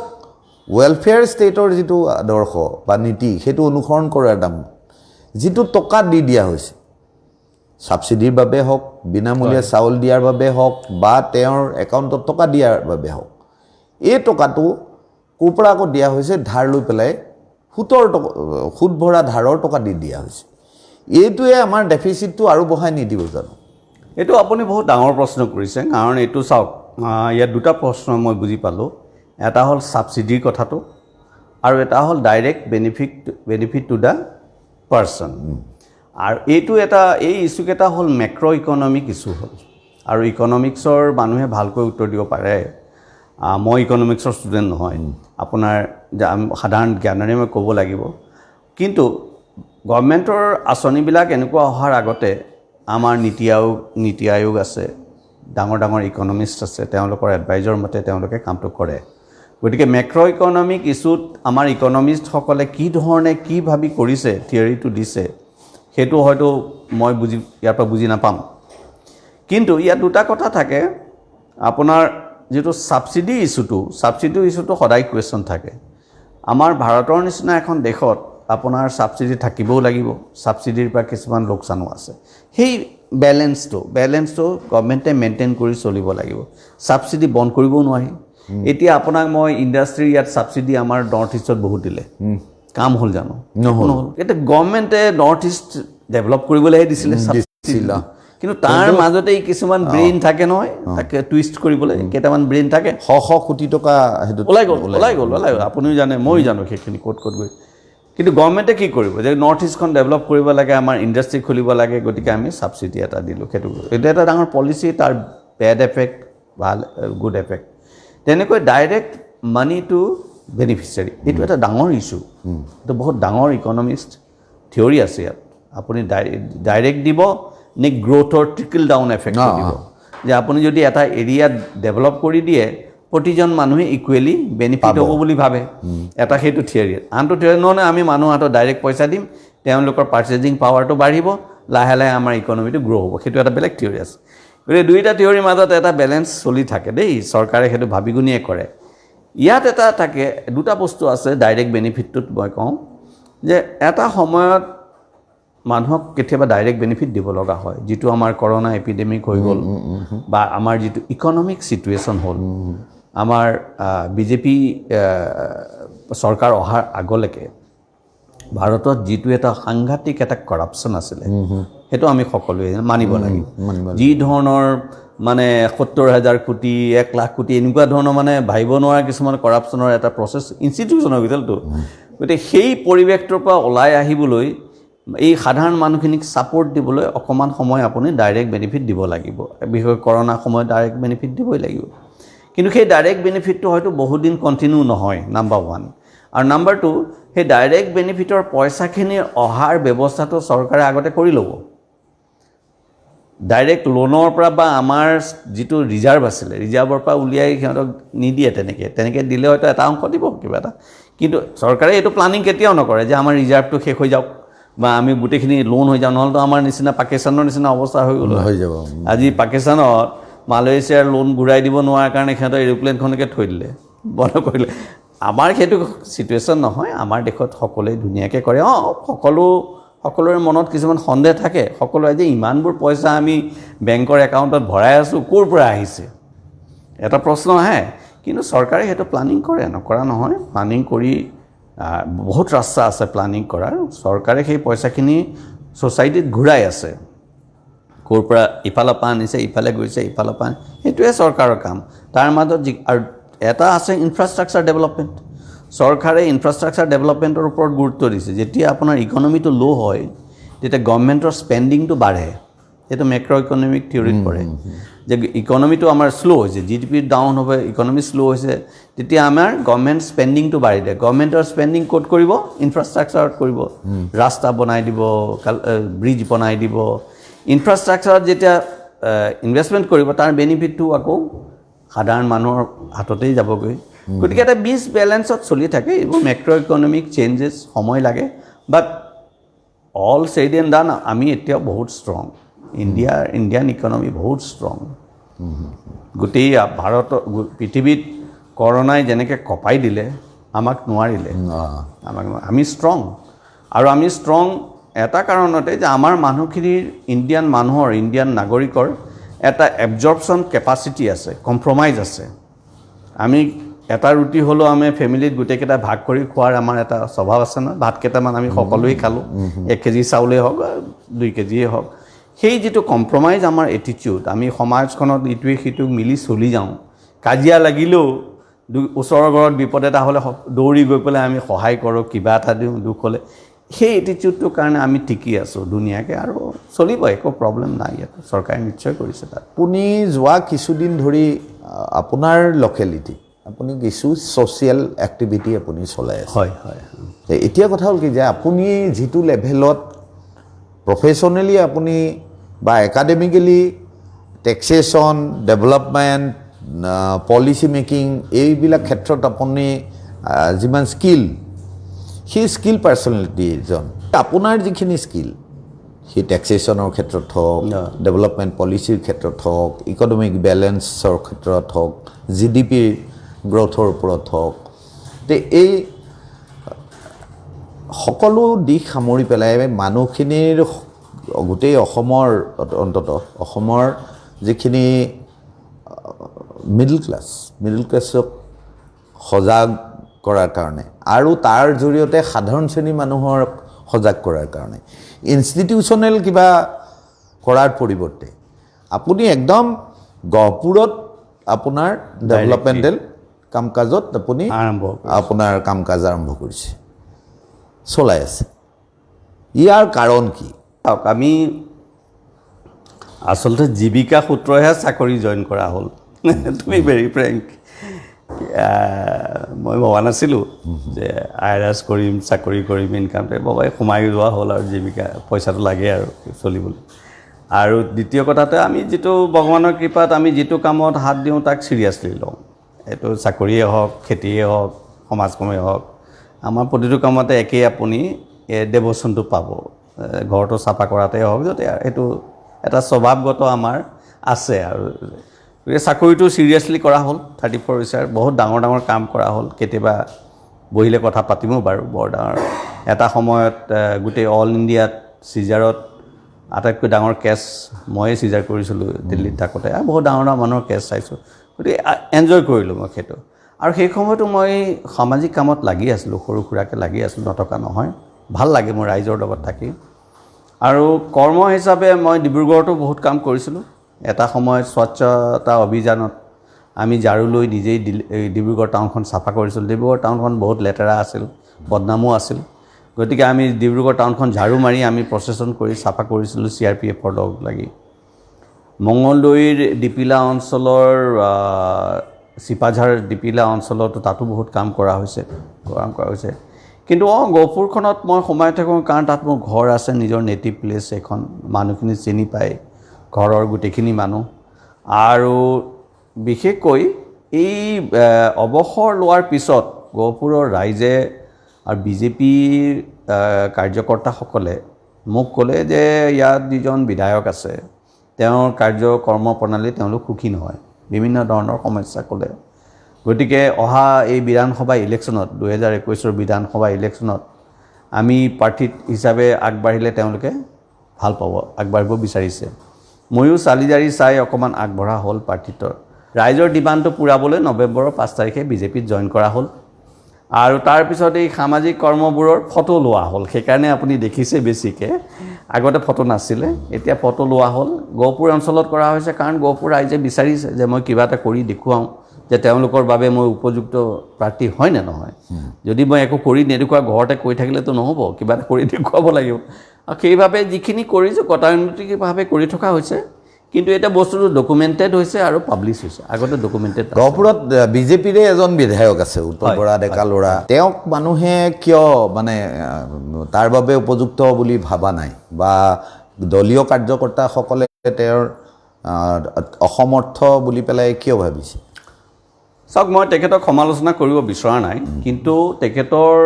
ৱেলফেয়াৰ ষ্টেটৰ যিটো আদৰ্শ বা নীতি সেইটো অনুসৰণ কৰাৰ দাম যিটো টকা দি দিয়া হৈছে ছাবচিডিৰ বাবে হওক বিনামূলীয়া চাউল দিয়াৰ বাবে হওক বা তেওঁৰ একাউণ্টত টকা দিয়াৰ বাবে হওক এই টকাটো ক'ৰ পৰা আকৌ দিয়া হৈছে ধাৰ লৈ পেলাই সুদ ভৰা ধাৰৰ টকা দি দিয়া হৈছে এইটোৱে আমাৰ ডেফিচিটটো আৰু বঢ়াই নিদিব জানো এইটো আপুনি বহুত ডাঙৰ প্ৰশ্ন কৰিছে কাৰণ এইটো চাওক ইয়াত দুটা প্ৰশ্ন মই বুজি পালোঁ এটা হ'ল ছাবচিডিৰ কথাটো আৰু এটা হ'ল direct benefit to the person আৰু এইটো এই ইছ্যুকেইটা হ'ল মেক্ৰ' ইকনমিক ইছ্যু হ'ল আৰু ইকনমিক্সৰ মানুহে ভালকৈ উত্তৰ দিব পাৰে মই ইকনমিক্সৰ ষ্টুডেণ্ট নহয় আপোনাৰ সাধাৰণ জ্ঞানেৰে মই ক'ব লাগিব কিন্তু গভৰ্ণমেণ্টৰ আঁচনিবিলাক এনেকুৱা অহাৰ আগতে আমাৰ নীতি আয়োগ আছে ডাঙৰ ডাঙৰ ইকনমিষ্ট আছে তেওঁলোকৰ এডভাইজৰ মতে তেওঁলোকে কামটো কৰে গতিকে মেক্ৰ' ইকনমিক ইছ্যুত আমাৰ ইকনমিষ্টসকলে কি ধৰণে কি ভাবি কৰিছে থিয়ৰিটো দিছে সেইটো হয়তো মই ইয়াৰ পৰা বুজি নাপাম কিন্তু ইয়াত দুটা কথা থাকে আপোনাৰ যেটো সাবসিডি ইস্যুটো সদায় কোৱেশ্চন থাকে আমাৰ ভাৰতৰ নিচিনা এখন দেশত আপোনাৰ সাবসিডি থাকিবও লাগিব সাবসিডিৰ পৰা কিছুমান লোকচানো আছে সেই বেলেন্সটো গভৰ্ণমেণ্টে মেইনটেইন কৰি চলিব লাগিব সাবসিডি বন্ধ কৰিব নোৱাৰি এতিয়া আপোনাক মই ইন্ডাষ্ট্ৰি ইয়াত সাবসিডি আমাৰ নৰ্থ ইষ্টত বহুত দিলে কাম হ'ল জানো নহ'ল এটা গভৰ্ণমেণ্টে নৰ্থ ইষ্ট ডেভেলপ কৰিবলৈহে দিছিলে সাবসিডি কিন্তু তাৰ মাজতে কিছুমান ব্ৰেইন থাকে নহয় তাকে টুইষ্ট কৰিবলৈ কেইটামান ব্ৰেইন থাকে শ কোটি টকা হেতু ওলাই গ'ল আপুনিও জানে মই জানো সেইখিনি ক'ত গৈ কিন্তু গভৰ্ণমেণ্টে কি কৰিব যে নৰ্থ ইষ্টখন ডেভেলপ কৰিব লাগে আমাৰ ইণ্ডাষ্ট্ৰি খুলিব লাগে গতিকে আমি সাবসিডি এটা দিলোঁ সেইটো এটা ডাঙৰ পলিচি তাৰ বেড এফেক্ট ভাল গুড এফেক্ট তেনেকৈ ডাইৰেক্ট মানি টু বেনিফিচিয়াৰী এইটো এটা ডাঙৰ ইছ্যু এইটো বহুত ডাঙৰ ইকনমিষ্ট থিয়ৰি আছে ইয়াত আপুনি ডাইৰেক্ট দিব নে গ্ৰোথৰ ট্ৰিকল ডাউন এফেক্ট দিব যে আপুনি যদি এটা এৰিয়া ডেভেলপ কৰি দিয়ে প্ৰতিজন মানুহে ইকুৱেলি বেনিফিট হ'ব বুলি ভাবে এটা সেইটো থিয়ৰি আনটো থিয়ৰি নহয় আমি মানুহ হাতত ডাইৰেক্ট পইচা দিম তেওঁলোকৰ পাৰ্চেজিং পাৱাৰটো বাঢ়িব লাহে লাহে আমাৰ ইকনমিটো গ্ৰ' হ'ব সেইটো এটা বেলেগ থিয়ৰি আছে গতিকে দুইটা থিয়ৰিৰ মাজত এটা বেলেঞ্চ চলি থাকে দেই চৰকাৰে সেইটো ভাবি গুণিয়ে কৰে ইয়াত এটা থাকে দুটা বস্তু আছে ডাইৰেক্ট বেনিফিটটোত মই কওঁ যে এটা সময়ত মানুহক কেতিয়াবা ডাইৰেক্ট বেনিফিট দিব লগা হয় যেটো আমাৰ কৰোনা এপিডেমিক হৈ গ'ল বা আমাৰ যেটো ইকনমিক সিচুৱেশন হ'ল আমাৰ বিজেপি চৰকাৰ অহাৰ আগলৈকে ভাৰতত যেটো এটা সাংঘাতিক এটা কৰাপচন আছিলে হেতু আমি সকলোৱে মানিব লাগিব যি ধৰণৰ মানে ৭০,০০০ কোটি ১ লাখ কোটি এনেকুৱা ধৰণৰ মানে ভাইব নোৱাৰা কিছুমান কৰাপচনৰ এটা প্ৰসেস ইনষ্টিটিউচন হৈ গ'লটো গতিকে সেই পৰিৱেশটোৰ পৰা ওলাই আহিবলৈ এই সাধাৰণ মানুহখিনিক সাপোৰ্ট দিবলৈ অকমান সময় আপুনি ডাইৰেক্ট বেনিফিট দিব লাগিব বিশেষ কৰোনা সময় ডাইৰেক্ট বেনিফিট দিবই লাগিব কিন্তু সেই ডাইৰেক্ট বেনিফিটটো হয়তো বহুত দিন কন্টিনিউ নহয় নাম্বাৰ 1 আৰু নাম্বাৰ 2 সেই ডাইৰেক্ট বেনিফিটৰ পইচাখিনি অহাৰ ব্যৱস্থাটো চৰকাৰে আগতে কৰি ল'ব ডাইৰেক্ট লোনৰ পৰা বা আমাৰ যেটো ৰিজাৰ্ভ আছিলে ৰিজাৰ্ভৰ পৰা উলিয়াই সিহঁতক নিদিয়ে তেনেকে দিলে হয়তো এটা অংক দিব কিবা এটা কিন্তু চৰকাৰে এইটো প্লানিং কেতিয়াও নকৰে যে আমাৰ ৰিজাৰ্ভটো শেষ হৈ যাওক বা আমি গুটেখিনি লোন হৈ যাওঁ নহলে আমাৰ নিচিনা পাকিস্তানৰ নিচিনা অৱস্থা হৈ গ'ল হৈ যাব আজি পাকিস্তানত মালয়েছিয়াৰ লোন ঘূৰাই দিব নোৱাৰাৰ কাৰণে সিহঁতৰ এৰোপ্লেনখনকে থৈ দিলে বন্ধ কৰিলে আমাৰ সেইটো সিচুৱেশন নহয় আমাৰ দেশত সকলোৱে ধুনীয়াকৈ কৰে সকলোৰে মনত কিছুমান সন্দেহ থাকে সকলোৱে যে ইমানবোৰ পইচা আমি বেংকৰ একাউণ্টত ভৰাই আছো ক'ৰ পৰা আহিছে এটা প্ৰশ্ন আহে কিন্তু চৰকাৰে সেইটো প্লানিং কৰে নকৰা নহয় প্লানিং কৰি বহুত ৰাস্তা আছে প্লানিং কৰাৰ চৰকাৰে সেই পইচাখিনি সোসাইটিত ঘূৰাই আছে ক'ৰ পৰা ইফালে পা আনিছে ইফালে গৈছে ইফালে পা সেইটোৱে চৰকাৰৰ কাম তাৰ মাজত আৰু এটা আছে ইনফ্ৰাষ্ট্ৰাকচাৰ ডেভেলপমেণ্ট চৰকাৰে ইনফ্ৰাষ্ট্ৰাকচাৰ ডেভেলপমেণ্টৰ ওপৰত গুৰুত্ব দিছে যেতিয়া আপোনাৰ ইকনমিটো লো হয় তেতিয়া গভৰ্ণমেণ্টৰ স্পেণ্ডিংটো বাঢ়ে সেইটো মেক্ৰ' ইকনমিক থিয়ৰিত পৰে যে ইকনমিটো আমাৰ শ্লো হৈছে জিডিপি ডাউন হবে ইকনমি শ্লো হৈছে তেতিয়া আমাৰ গভৰ্ণমেণ্ট স্পেণ্ডিংটো বাঢ়ি দিয়ে গভৰ্ণমেণ্টৰ স্পেণ্ডিং ক'ত কৰিব ইনফ্ৰাষ্ট্ৰাকচাৰত কৰিব ৰাস্তা বনাই দিব ব্ৰিজ বনাই দিব ইনফ্ৰাষ্ট্ৰাকচাৰত যেতিয়া ইনভেষ্টমেণ্ট কৰিব তাৰ বেনিফিটটো আকৌ সাধাৰণ মানুহৰ হাততেই যাবগৈ গতিকে এটা বিজ বেলেঞ্চত চলি থাকে এইবোৰ মেক্ৰ' ইকনমিক চেঞ্জেছ সময় লাগে বাট অল চেড এণ্ড ডান আমি এতিয়াও বহুত ষ্ট্ৰং ইণ্ডিয়ান ইকনমি বহুত ষ্ট্ৰং গোটেই ভাৰত পৃথিৱীত কৰোনাই যেনেকৈ কপাই দিলে আমাক নোৱাৰিলে আমি ষ্ট্ৰং আৰু আমি ষ্ট্ৰং এটা কাৰণতে যে আমাৰ মানুহখিনিৰ ইণ্ডিয়ান নাগৰিকৰ এটা এবজৰ্পশ্যন কেপাচিটি আছে কম্প্ৰমাইজ আছে আমি এটা ৰুটি হলো আমি ফ্যামিলিত গুটেকেটা ভাগ কৰি খোৱাৰ আমাৰ এটা স্বভাৱ আছে না ভাত কেটামান আমি সকলোৱে খালো 1 কেজি চাউলে হওক 2 কেজিয়ে হওক সেই যেটো কম্প্ৰমাইজ আমাৰ এটিটিউড আমি সমাজখনত ইটোৱে সিটোক মিলি চলি যাওঁ কাজিয়া লাগিলেও ওচৰৰ ঘৰত বিপদ এটা হলে দৌৰি গৈ পেলাই আমি সহায় কৰোঁ কিবা এটা দিওঁ দুখ হলে সেই এটিটিউডটোৰ কাৰণে আমি টিকি আছোঁ ধুনীয়াকৈ আৰু চলিব, একো প্ৰব্লেম নাই ইয়াত, চৰকাৰে নিশ্চয় কৰিছে তাত। আপুনি যোৱা কিছুদিন ধৰি আপোনাৰ লোকেলিটি আপুনি কিছু ছ'চিয়েল এক্টিভিটি আপুনি চলাই আছে। হয় হয়। এতিয়া কথা হ'ল কি যে আপুনি যিটো লেভেলত প্ৰফেশ্যনেলি আপুনি বা academically taxation, development, policy making এইবিলাক ক্ষেত্ৰত আপুনি যিমান স্কিল, সেই স্কিল পাৰ্চনেলিটি এজন আপোনাৰ যিখিনি স্কিল সেই টেক্সেশ্যনৰ ক্ষেত্ৰত হওক, ডেভেলপমেণ্ট পলিচিৰ ক্ষেত্ৰত হওক, ইকনমিক বেলেঞ্চৰ ক্ষেত্ৰত হওক, GDP গ্ৰথৰ ওপৰত হওক, তে এই সকলো দিশ সামৰি পেলাই মানুহখিনিৰ গোটেই অসমৰ অন্ততঃ অসমৰ যিখিনি মিডল ক্লাছক সজাগ কৰাৰ কাৰণে আৰু তাৰ জৰিয়তে সাধাৰণ শ্ৰেণীৰ মানুহৰ সজাগ কৰাৰ কাৰণে ইনষ্টিটিউচনেল কিবা কৰাৰ পৰিৱৰ্তে আপুনি একদম গহপুৰত আপোনাৰ ডেভেলপমেণ্টেল কাম কাজত আপুনি আপোনাৰ কাম কাজ আৰম্ভ কৰিছে, চলাই আছে। ইয়াৰ কাৰণ কি? আমি আচলতে জীৱিকা সূত্ৰহে চাকৰি জইন কৰা হ'ল। তুমি ভেৰি ফ্ৰেংক, মই ভবা নাছিলোঁ যে IRS কৰিম, চাকৰি কৰিম, ইনকাম বাবাই সোমাই যোৱা হ'ল আৰু জীৱিকা পইচাটো লাগে আৰু চলিবলৈ। আৰু দ্বিতীয় কথাতে আমি যিটো ভগৱানৰ কৃপাত আমি যিটো কামত হাত দিওঁ তাক চিৰিয়াছলি লওঁ, এইটো চাকৰিয়ে হওক, খেতিয়ে হওক, সমাজকৰ্মেই হওক, আমাৰ প্ৰতিটো কামতে একেই আপুনি ডেভ'শ্যনটো পাব। ঘৰটো চাফা কৰাতে হওক, যাতে এইটো এটা স্বভাৱগত আমাৰ আছে। আৰু গতিকে চাকৰিটো চিৰিয়াছলি কৰা হ'ল, 34 ইয়েৰ বহুত ডাঙৰ ডাঙৰ কাম কৰা হ'ল। কেতিয়াবা বহিলে কথা পাতিমো বাৰু, বৰ ডাঙৰ এটা সময়ত গোটেই অল ইণ্ডিয়াত চিজাৰত আটাইতকৈ ডাঙৰ কেছ ময়ে চিজাৰ কৰিছিলোঁ দিল্লীত থাকোঁতে, আৰু বহুত ডাঙৰ ডাঙৰ মানুহৰ কেছ চাইছোঁ। গতিকে এনজয় কৰিলোঁ মই সেইটো। আৰু সেই সময়তো মই সামাজিক কামত লাগি আছিলোঁ, সৰু সুৰাকৈ লাগি আছিলোঁ, নথকা নহয়। ভাল লাগে মোৰ ৰাইজৰ লগত থাকি। আৰু কৰ্ম হিচাপে মই ডিব্ৰুগড়তো বহুত কাম কৰিছিলোঁ। এটা সময়ত স্বচ্ছতা অভিযানত আমি ঝাৰু লৈ নিজেই ডিব্ৰুগড় টাউনখন চাফা কৰিছিলোঁ। ডিব্ৰুগড় টাউনখন বহুত লেতেৰা আছিল, বদনামো আছিল। গতিকে আমি ডিব্ৰুগড় টাউনখন ঝাৰু মাৰি আমি প্ৰচেছন কৰি চাফা কৰিছিলোঁ CRPFৰ লগ লাগি। মঙলদৈৰ ডিপিলা অঞ্চলৰ চিপাঝাৰ ডিপিলা অঞ্চলতো তাতো বহুত কাম কৰা হৈছে। কিন্তু গহপুৰখনত মই সোমাই থাকোঁ কাৰণ তাত মোৰ ঘৰ আছে, নিজৰ নেটিভ প্লেচ এখন, মানুহখিনি চিনি পায়, ঘৰৰ গোটেইখিনি মানুহ। আৰু বিশেষকৈ এই অৱসৰ লোৱাৰ পিছত গহপুৰৰ ৰাইজে আৰু বিজেপিৰ কাৰ্যকৰ্তাসকলে মোক ক'লে যে ইয়াত যিজন বিধায়ক আছে তেওঁৰ কাৰ্যকৰ্ম প্ৰণালী তেওঁলোক সুখী নহয়, বিভিন্ন ধৰণৰ সমস্যা ক'লে। গতিকে অহা এই বিধানসভা ইলেকশ্যনত 2021 বিধানসভা ইলেকশ্যনত আমি প্ৰাৰ্থী হিচাপে আগবাঢ়িলে তেওঁলোকে ভাল পাব, আগবাঢ়িব বিচাৰিছে। ময়ো চালি জাৰি চাই অকণমান আগবঢ়া হ'ল প্ৰাৰ্থীত্বৰ। ৰাইজৰ ডিমাণ্ডটো পূৰাবলৈ নৱেম্বৰৰ 5 তাৰিখে বিজেপিত জইন কৰা হ'ল। আৰু তাৰপিছত এই সামাজিক কৰ্মবোৰৰ ফটো লোৱা হ'ল। সেইকাৰণে আপুনি দেখিছে বেছিকৈ, আগতে ফটো নাছিলে, এতিয়া ফটো লোৱা হ'ল। গহপুৰ অঞ্চলত কৰা হৈছে কাৰণ গহপুৰ ৰাইজে বিচাৰিছে যে মই কিবা এটা কৰি দেখুৱাওঁ যে তেওঁলোকৰ বাবে মই উপযুক্ত প্ৰাৰ্থী হয় নে নহয়। যদি মই একো কৰি নেদেখুৱা ঘৰতে কৈ থাকিলেতো নহ'ব, কিবা এটা কৰি দেখুৱাব লাগিব। আৰু সেইবাবে যিখিনি কৰিছোঁ গতানুগতিকভাৱে কৰি থকা হৈছে, কিন্তু এতিয়া বস্তুটো ডকুমেণ্টেড হৈছে আৰু পাব্লিছ হৈছে। আগতে ডকুমেণ্টেড। গহপুৰত বিজেপিৰে এজন বিধায়ক আছে, উত্তৰ বৰা ডেকা ল'ৰা। তেওঁক মানুহে কিয় মানে তাৰ বাবে উপযুক্ত বুলি ভাবা নাই, বা দলীয় কাৰ্যকৰ্তাসকলে তেওঁৰ অসমৰ্থ বুলি পেলাই কিয় ভাবিছে? চাওক, মই তেখেতক সমালোচনা কৰিব বিচৰা নাই, কিন্তু তেখেতৰ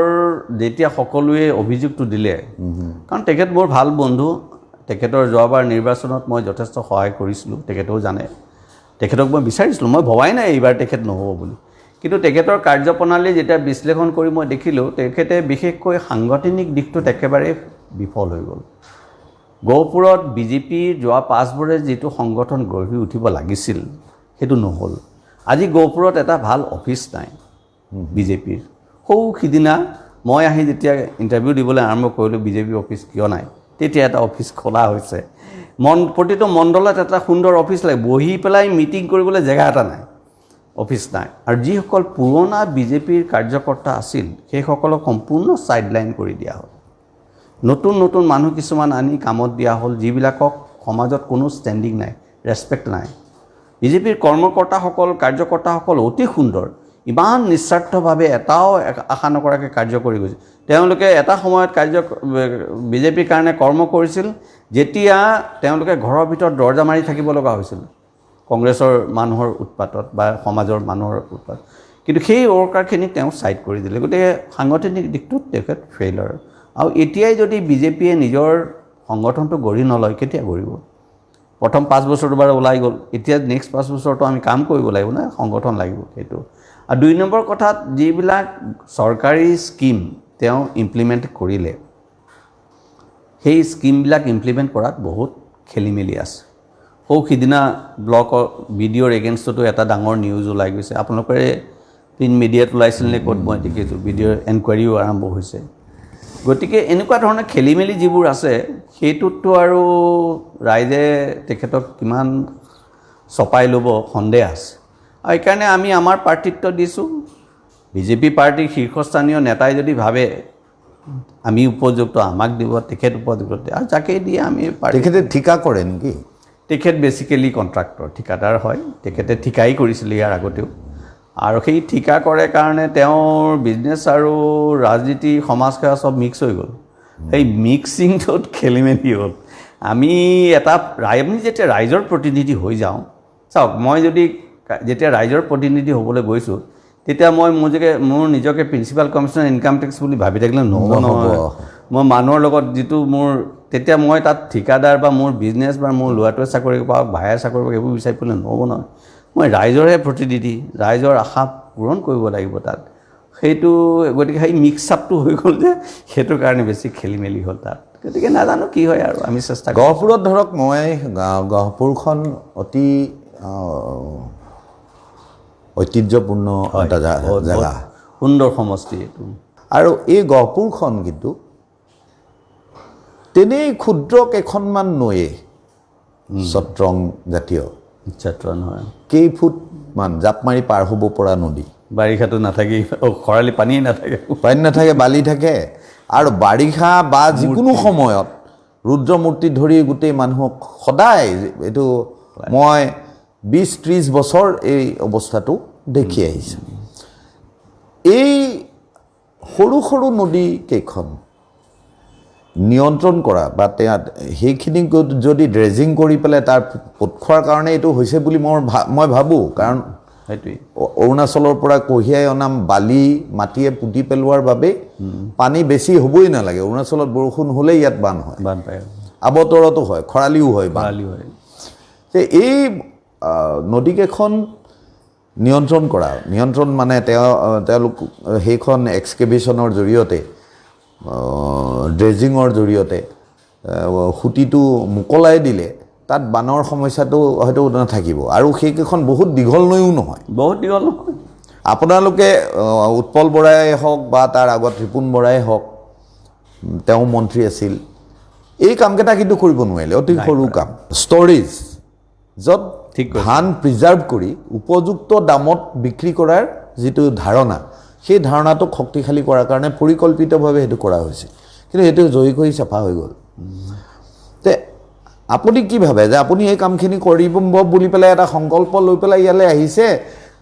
যেতিয়া সকলোৱে অভিযোগটো দিলে, কাৰণ তেখেত মোৰ ভাল বন্ধু, তেখেতৰ যোৱাবাৰ নিৰ্বাচনত মই যথেষ্ট সহায় কৰিছিলোঁ, তেখেতেও জানে। তেখেতক মই বিচাৰিছিলোঁ, মই ভবাই নাই এইবাৰ তেখেত নহ'ব বুলি। কিন্তু তেখেতৰ কাৰ্যপ্ৰণালী যেতিয়া বিশ্লেষণ কৰি মই দেখিলোঁ, তেখেতে বিশেষকৈ সাংগঠনিক দিশটোত একেবাৰে বিফল হৈ গ'ল। গহপুৰত বিজেপিৰ যোৱা 5 বছৰে যিটো সংগঠন গঢ়ি উঠিব লাগিছিল সেইটো নহ'ল। আজি গহপুৰত এটা ভাল অফিচ নাই বিজেপিৰ। সিদিনা মই আহি যেতিয়া ইণ্টাৰভিউ দিবলৈ আৰম্ভ কৰিলোঁ বিজেপি অফিচ কিয় নাই, তেতিয়া এটা অফিচ খোলা হৈছে। প্ৰতিটো মণ্ডলত এটা সুন্দৰ অফিচ লাগে, বহি পেলাই মিটিং কৰিবলৈ জেগা এটা নাই, অফিচ নাই। আৰু যিসকল পুৰণা বিজেপিৰ কাৰ্যকৰ্তা আছিল সেইসকলক সম্পূৰ্ণ চাইডলাইন কৰি দিয়া হ'ল। নতুন নতুন মানুহ কিছুমান আনি কামত দিয়া হ'ল, যিবিলাকক সমাজত কোনো ষ্টেণ্ডিং নাই, ৰেচপেক্ট নাই। বিজেপিৰ কৰ্মকৰ্তাসকল, কাৰ্যকৰ্তাসকল অতি সুন্দৰ, ইমান নিস্বাৰ্থভাৱে এটাও আশা নকৰাকৈ কাৰ্য কৰি গৈছে। তেওঁলোকে এটা সময়ত বিজেপিৰ কাৰণে কৰ্ম কৰিছিল, যেতিয়া তেওঁলোকে ঘৰৰ ভিতৰত দৰ্জা মাৰি থাকিব লগা হৈছিল কংগ্ৰেছৰ মানুহৰ উৎপাতত বা সমাজৰ মানুহৰ উৎপাত। কিন্তু সেই ৱৰ্কাৰখিনিক তেওঁ ছাইড কৰি দিলে। গতিকে সাংগঠনিক দিশটোত তেখেত ফেইলাৰ। আৰু এতিয়াই যদি বিজেপিয়ে নিজৰ সংগঠনটো গঢ়ি নলয়, কেতিয়া গঢ়িব? প্ৰথম 5 বছৰটো বাৰু ওলাই গ'ল, এতিয়া নেক্সট 5 বছৰটো আমি কাম কৰিব লাগিব না, সংগঠন লাগিব সেইটো। আৰু 2 নম্বৰ কথাত, যিবিলাক চৰকাৰী স্কিম তেওঁ ইমপ্লিমেণ্ট কৰিলে, সেই স্কিমবিলাক ইমপ্লিমেণ্ট কৰাত বহুত খেলি মেলি আছে। সিদিনা ব্লকৰ BDOৰ এগেইনষ্টতো এটা ডাঙৰ নিউজ ওলাই গৈছে, আপোনালোকে প্ৰিণ্ট মিডিয়াত ওলাইছিল নে ক'ত মই দেখিছোঁ, BDOৰ এনকুৱাৰীও আৰম্ভ হৈছে। গতিকে এনেকুৱা ধৰণৰ খেলি মেলি যিবোৰ আছে, সেইটোততো আৰু ৰাইজে তেখেতক কিমান চপাই ল'ব সন্দেহ আছে। আৰু সেইকাৰণে আমি আমাৰ প্ৰাৰ্থিত্ব দিছোঁ। বিজেপি পাৰ্টীৰ শীৰ্ষস্থানীয় নেতাই যদি ভাবে আমি উপযুক্ত, আমাক দিব, তেখেত উপযুক্ত, আৰু যাকেই দিয়ে আমি। তেখেতে ঠিকা কৰে নেকি? তেখেত বেচিকেলি কণ্ট্ৰাক্টৰ, ঠিকাদাৰ হয়। তেখেতে ঠিকাই কৰিছিলে ইয়াৰ আগতেও, আৰু সেই ঠিকা কৰে কাৰণে তেওঁৰ বিজনেছ আৰু ৰাজনীতি, সমাজসেৱা চব মিক্স হৈ গ'ল। সেই মিক্সিংটোত খেলি মেলি হ'ল। আমি যেতিয়া ৰাইজৰ প্ৰতিনিধি হৈ যাওঁ, চাওক, মই যেতিয়া ৰাইজৰ প্ৰতিনিধি হ'বলৈ গৈছোঁ, তেতিয়া মই মোৰ নিজকে প্ৰিন্সিপাল কমিশ্যনাৰ ইনকাম টেক্স বুলি ভাবি থাকিলে নহ'ব নহয়। মই মানুহৰ লগত তেতিয়া মই তাত ঠিকাদাৰ বা মোৰ বিজনেছ বা মোৰ ল'ৰাটোৱে চাকৰি পাওক, ভায়ে চাকৰি পাওক, এইবোৰ বিচাৰি পেলাই নহ'ব নহয়। মই ৰাইজৰহে প্ৰতিনিধি, ৰাইজৰ আশা পূৰণ কৰিব লাগিব তাত। সেইটো গতিকে সেই মিক্স আপটো হৈ গ'ল যে, সেইটো কাৰণে বেছি খেলি মেলি হ'ল তাত। গতিকে নাজানো কি হয়, আৰু আমি চেষ্টা কৰোঁ। গহপুৰত ধৰক, গহপুৰখন অতি ঐতিহ্যপূৰ্ণ এটা জেগা, সুন্দৰ সমষ্টি এইটো। আৰু এই গহপুৰখন কিন্তু তেনেই ক্ষুদ্ৰ কেইখনমান নৈয়ে, চট্ৰং জাতীয়, চট্ৰং হয়, কেইফুটমান জাপ মাৰি পাৰ হ'ব পৰা নদী। বাৰিষাটো নাথাকেই, খৰালি পানীয়ে নাথাকে, পানী নাথাকে, বালি থাকে। আৰু বাৰিষা বা যিকোনো সময়ত ৰুদ্ৰমূৰ্তি ধৰি গোটেই মানুহক সদায়, এইটো মই 20-30 বছৰ এই অৱস্থাটো দেখি আহিছোঁ। এই সৰু সৰু নদী কেইখন নিয়ন্ত্ৰণ কৰা বা সেইখিনিক যদি ড্ৰেজিং কৰি পেলাই তাৰ পোত খোৱাৰ কাৰণে এইটো হৈছে বুলি মই ভাবোঁ। কাৰণ সেইটোৱেই অৰুণাচলৰ পৰা কঢ়িয়াই অনা বালি মাটিয়ে পুতি পেলোৱাৰ বাবে পানী বেছি হ'বই নালাগে। অৰুণাচলত বৰষুণ হ'লেই ইয়াত বান হয়, বান পায়, আৱতৰতো হয়, খৰালিও হয়, এই নদীকেইখন নিয়ন্ত্ৰণ মানে তেওঁলোক সেইখন এক্সকেভেশ্যনৰ জৰিয়তে, ড্ৰেজিঙৰ জৰিয়তে সুঁতিটো মোকলাই দিলে তাত বানৰ সমস্যাটো হয়তো নাথাকিব। আৰু সেইকেইখন বহুত দীঘল নৈও নহয়, বহুত দীঘল নহয়। আপোনালোকে উৎপল বৰাই হওক বা তাৰ আগত ৰিপুণ বৰাই হওক, তেওঁ মন্ত্ৰী আছিল, এই কামকেইটা কিন্তু কৰিব নোৱাৰিলে। অতি সৰু কাম, ষ্ট'ৰেজ, য'ত ধান প্ৰিজাৰ্ভ কৰি উপযুক্ত দামত বিক্ৰী কৰাৰ যিটো ধাৰণা, সেই ধাৰণাটোক শক্তিশালী কৰাৰ কাৰণে পৰিকল্পিতভাৱে সেইটো কৰা হৈছিল। কিন্তু সেইটো জয়ী কৰি চাফা হৈ গ'ল। তে আপুনি কি ভাবে যে আপুনি এই কামখিনি কৰিব বুলি পেলাই এটা সংকল্প লৈ পেলাই ইয়ালৈ আহিছে,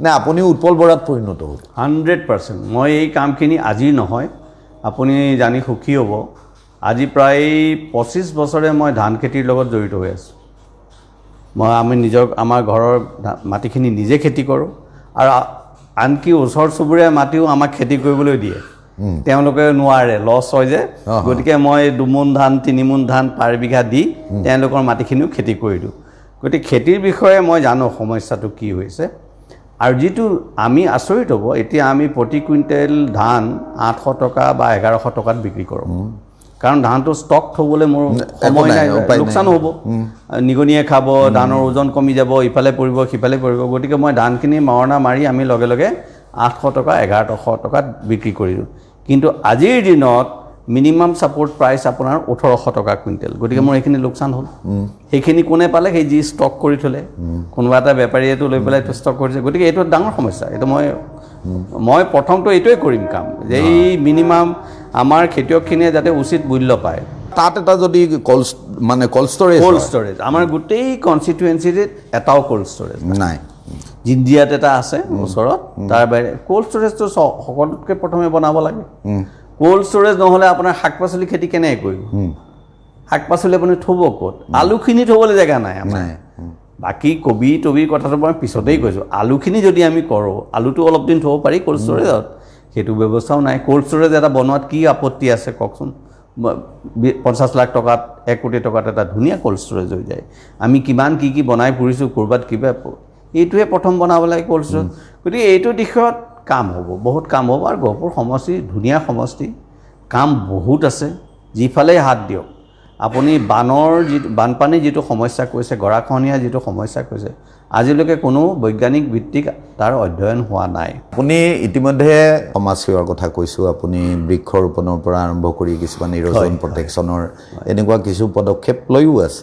নে আপুনিও উৎপল বৰাত পৰিণত হ'ল? 100%। মই এই কামখিনি আজি নহয়, আপুনি জানি সুখী হ'ব, আজি প্ৰায় 25 বছৰে মই ধান খেতিৰ লগত জড়িত হৈ আছোঁ। আমাৰ ঘৰৰ মাটিখিনি নিজে খেতি কৰোঁ, আৰু আনকি ওচৰ চুবুৰীয়া মাটিও আমাক খেতি কৰিবলৈ দিয়ে। তেওঁলোকে নোৱাৰে, লছ হয় যে। গতিকে মই 2 মোন ধান 3 মোন ধান পাৰ বিঘা দি তেওঁলোকৰ মাটিখিনিও খেতি কৰি দিওঁ। গতিকে খেতিৰ বিষয়ে মই জানো সমস্যাটো কি হৈছে। আৰু যিটো আমি আচৰিত হ'ব, এতিয়া আমি প্ৰতি কুইণ্টেল ধান 800 টকা বা 1100 টকাত বিক্ৰী কৰোঁ। কাৰণ ধানটো ষ্টক থ'বলৈ মোৰ সময় নাই, লোকচান হ'ব, নিগনিয়ে খাব, ধানৰ ওজন কমি যাব, ইফালে পৰিব সিফালে পৰিব। গতিকে মই ধানখিনি মৰণা মাৰি আমি লগে লগে 800 টকা 1100 টকাত বিক্ৰী কৰিলোঁ। কিন্তু আজিৰ দিনত মিনিমাম ছাপোৰ্ট প্ৰাইচ আপোনাৰ 1800 টকা কুইণ্টেল। গতিকে মোৰ এইখিনি লোকচান হ'ল। সেইখিনি কোনে পালে? সেই যি ষ্টক কৰি থ'লে, কোনোবা এটা বেপাৰীয়েতো লৈ পেলাই ষ্টক কৰিছে। গতিকে এইটো ডাঙৰ সমস্যা, এইটো মই মই প্ৰথমটো এইটোৱে কৰিম কাম যে এই মিনিমাম আমাৰ খেতিয়কখিনিয়ে যাতে উচিত মূল্য পায় তাত এটা যদি কল্ড ষ্ট'ৰেজ আমাৰ গোটেই কনষ্টিটুৱেঞ্চিত এটাও কল্ড ষ্ট'ৰেজ নাই জিন্দিয়াত এটা আছে ওচৰত তাৰ বাহিৰে কল্ড ষ্ট'ৰেজটো সকলোতকৈ প্ৰথমে বনাব লাগে কল্ড ষ্ট'ৰেজ নহ'লে আপোনাৰ শাক পাচলি খেতি কেনেকৈ কৰিব শাক পাচলি আপুনি থ'ব ক'ত আলুখিনি থ'বলৈ জেগা নাই আমাৰ বাকী কবি টবিৰ কথাটো মই পিছতেই কৈছোঁ আলুখিনি যদি আমি কৰোঁ আলুটো অলপ দিন থ'ব পাৰি কল্ড ষ্ট'ৰেজত সেইটো ব্যৱস্থাও নাই কল্ড ষ্ট'ৰেজ এটা বনোৱাত কি আপত্তি আছে কওকচোন 50 লাখ টকাত 1 কোটি টকাত এটা ধুনীয়া কল্ড ষ্ট'ৰেজ হৈ যায় আমি কিমান কি বনাই ফুৰিছোঁ ক'ৰবাত কিবা এইটোৱে প্ৰথম বনাব লাগে কল্ড ষ্ট'ৰেজ গতিকে এইটো দিশত কাম হ'ব বহুত কাম হ'ব আৰু গহপুৰ সমষ্টি ধুনীয়া সমষ্টি কাম বহুত আছে যিফালে হাত দিয়ক আপুনি বানপানীৰ যিটো সমস্যা কৈছে গৰাখহনীয়া যিটো সমস্যা কৈছে আজিলৈকে কোনো বৈজ্ঞানিক ভিত্তিক তাৰ অধ্যয়ন হোৱা নাই আপুনি ইতিমধ্যে সমাজ সেৱাৰ কথা কৈছোঁ আপুনি বৃক্ষৰোপণৰ পৰা আৰম্ভ কৰি কিছুমান ইৰ'জন প্ৰটেকশ্যনৰ এনেকুৱা কিছু পদক্ষেপ লৈও আছে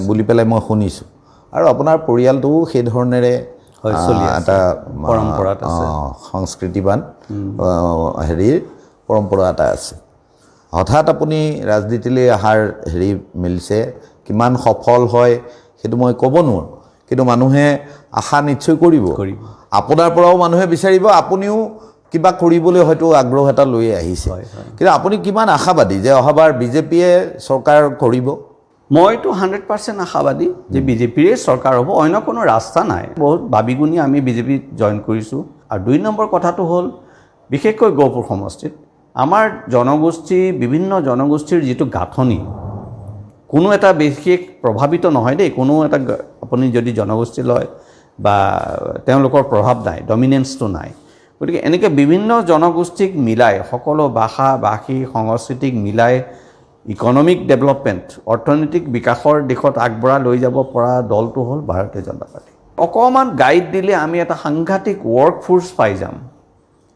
বুলি পেলাই মই শুনিছোঁ আৰু আপোনাৰ পৰিয়ালটোও সেই ধৰণেৰে এটা পৰম্পৰাত আছে সংস্কৃতিবান হেৰিৰ পৰম্পৰা এটা আছে হঠাৎ আপুনি ৰাজনীতিলৈ অহাৰ হেৰি মিলিছে কিমান সফল হয় সেইটো মই ক'ব নোৱাৰোঁ কিন্তু মানুহে আশা নিশ্চয় কৰিব আপোনাৰ পৰাও মানুহে বিচাৰিব আপুনিও কিবা কৰিবলৈ হয়তো আগ্ৰহ এটা লৈ আহিছে কিন্তু আপুনি কিমান আশাবাদী যে অহাবাৰ বিজেপিয়ে চৰকাৰ কৰিব মইতো 100% আশাবাদী যে বিজেপিৰে চৰকাৰ হ'ব অন্য কোনো ৰাস্তা নাই বহুত ভাবি গুণি আমি বিজেপিত জইন কৰিছোঁ আৰু 2 নম্বৰ কথাটো হ'ল বিশেষকৈ গহপুৰ সমষ্টিত আমাৰ জনগোষ্ঠী বিভিন্ন জনগোষ্ঠীৰ যিটো গাঁথনি কোনো এটা বিশেষ প্ৰভাৱিত নহয় দেই কোনো এটা আপুনি যদি জনগোষ্ঠী লয় বা তেওঁলোকৰ প্ৰভাৱ নাই ডমিনেন্সটো নাই গতিকে এনেকৈ বিভিন্ন জনগোষ্ঠীক মিলাই সকলো ভাষা ভাষী সংস্কৃতিক মিলাই ইকনমিক ডেভেলপমেণ্ট অৰ্থনৈতিক বিকাশৰ দিশত আগবঢ়াই লৈ যাব পৰা দলটো হ'ল ভাৰতীয় জনতা পাৰ্টি অকণমান গাইড দিলে আমি এটা সাংঘাতিক ৱৰ্ক ফ'ৰ্চ পাই যাম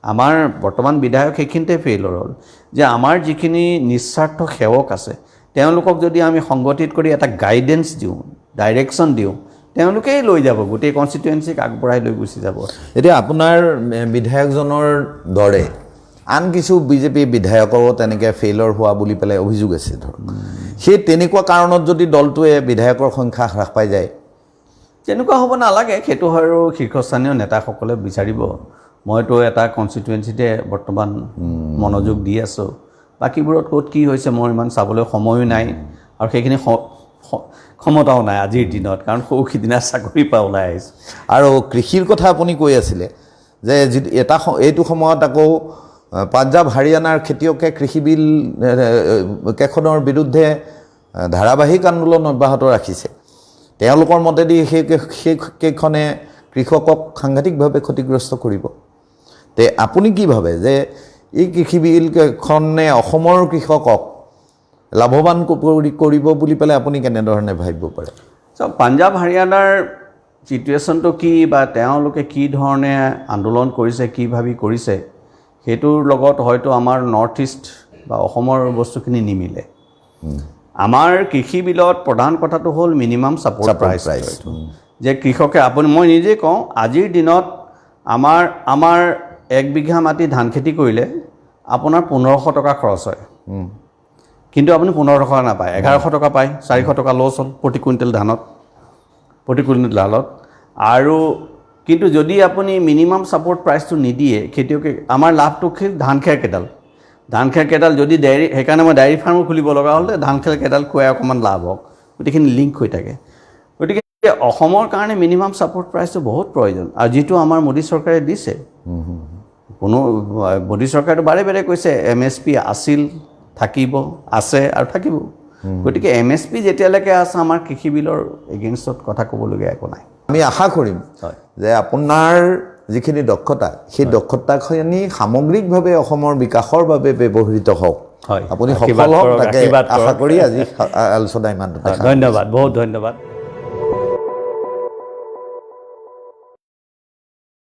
আমাৰ বৰ্তমান বিধায়ক সেইখিনিতে ফেইলৰ হ'ল যে আমাৰ যিখিনি নিস্বাৰ্থ সেৱক আছে তেওঁলোকক যদি আমি সংগঠিত কৰি এটা গাইডেন্স দিওঁ ডাইৰেকশ্যন দিওঁ তেওঁলোকেই লৈ যাব গোটেই কনষ্টিটুৱেঞ্চিক আগবঢ়াই লৈ গুচি যাব এতিয়া আপোনাৰ বিধায়কজনৰ দৰে আন কিছু বিজেপি বিধায়কৰো তেনেকৈ ফেইলৰ হোৱা বুলি পেলাই অভিযোগ আছে ধৰক সেই তেনেকুৱা কাৰণত যদি দলটোৱে বিধায়কৰ সংখ্যা হ্ৰাস পাই যায় তেনেকুৱা হ'ব নালাগে সেইটো আৰু শীৰ্ষস্থানীয় নেতাসকলে বিচাৰিব মইতো এটা কনষ্টিটুৱেঞ্চিতে বৰ্তমান মনোযোগ দি আছোঁ বাকীবোৰত ক'ত কি হৈছে মোৰ ইমান চাবলৈ সময়ো নাই আৰু সেইখিনি ক্ষমতাও নাই আজিৰ দিনত কাৰণ সৌখিদিনা চাকৰিৰ পৰা ওলাই আহিছোঁ আৰু কৃষিৰ কথা আপুনি কৈ আছিলে যে এইটো সময়ত আকৌ পাঞ্জাৱ হাৰিয়ানাৰ খেতিয়কে কৃষি বিল কেইখনৰ বিৰুদ্ধে ধাৰাবাহিক আন্দোলন অব্যাহত ৰাখিছে তেওঁলোকৰ মতেদি সেইকেইখনে কৃষকক সাংঘাতিকভাৱে ক্ষতিগ্ৰস্ত কৰিব তে আপুনি কি ভাবে যে এই কৃষি বিলকেইখনে অসমৰ কৃষকক লাভৱান কৰিব বুলি পেলাই আপুনি কেনেধৰণে ভাবিব পাৰে পাঞ্জাৱ হাৰিয়ানাৰ চিটুৱেশ্যনটো কি বা তেওঁলোকে কি ধৰণে আন্দোলন কৰিছে কি ভাবি কৰিছে সেইটোৰ লগত হয়তো আমাৰ নৰ্থ ইষ্ট বা অসমৰ বস্তুখিনি নিমিলে আমাৰ কৃষি বিলত প্ৰধান কথাটো হ'ল মিনিমাম ছাপৰ্ট প্ৰাইচ যে কৃষকে আপুনি মই নিজে কওঁ আজিৰ দিনত আমাৰ 1 বিঘা মাটি ধান খেতি কৰিলে আপোনাৰ 1500 টকা খৰচ হয় কিন্তু আপুনি 1500 টকা নাপায় 1100 টকা পায় 400 টকা লছ হ'ল প্ৰতি কুইণ্টেল ধানত আৰু কিন্তু যদি আপুনি মিনিমাম ছাপৰ্ট প্ৰাইচটো নিদিয়ে খেতিয়কে আমাৰ লাভটো ধান খেৰ কেইডাল যদি ডেইৰী সেইকাৰণে মই ডেইৰী ফাৰ্মো খুলিব লগা হ'ল ধান খেৰ কেইডাল খুৱাই অকণমান লাভ হওক গোটেইখিনি লিংক হৈ থাকে গতিকে অসমৰ কাৰণে মিনিমাম ছাপৰ্ট প্ৰাইচটো বহুত প্ৰয়োজন আৰু যিটো আমাৰ মোদী চৰকাৰে দিছে কোনো মোদী চৰকাৰে বাৰে বাৰে কৈছে MSP আছিল থাকিব আছে আৰু থাকিব গতিকে MSP যেতিয়ালৈকে আছে আমাৰ কৃষি বিলৰ এগেইনষ্টত কথা ক'বলগীয়া একো নাই আমি আশা কৰিম যে আপোনাৰ যিখিনি দক্ষতা সেই দক্ষতাখিনি সামগ্ৰিকভাৱে অসমৰ বিকাশৰ বাবে ব্যৱহৃত হওক আপুনি সফল হওক তাকে আশা কৰি আজি আলোচনা ইমান ধন্যবাদ বহুত ধন্যবাদ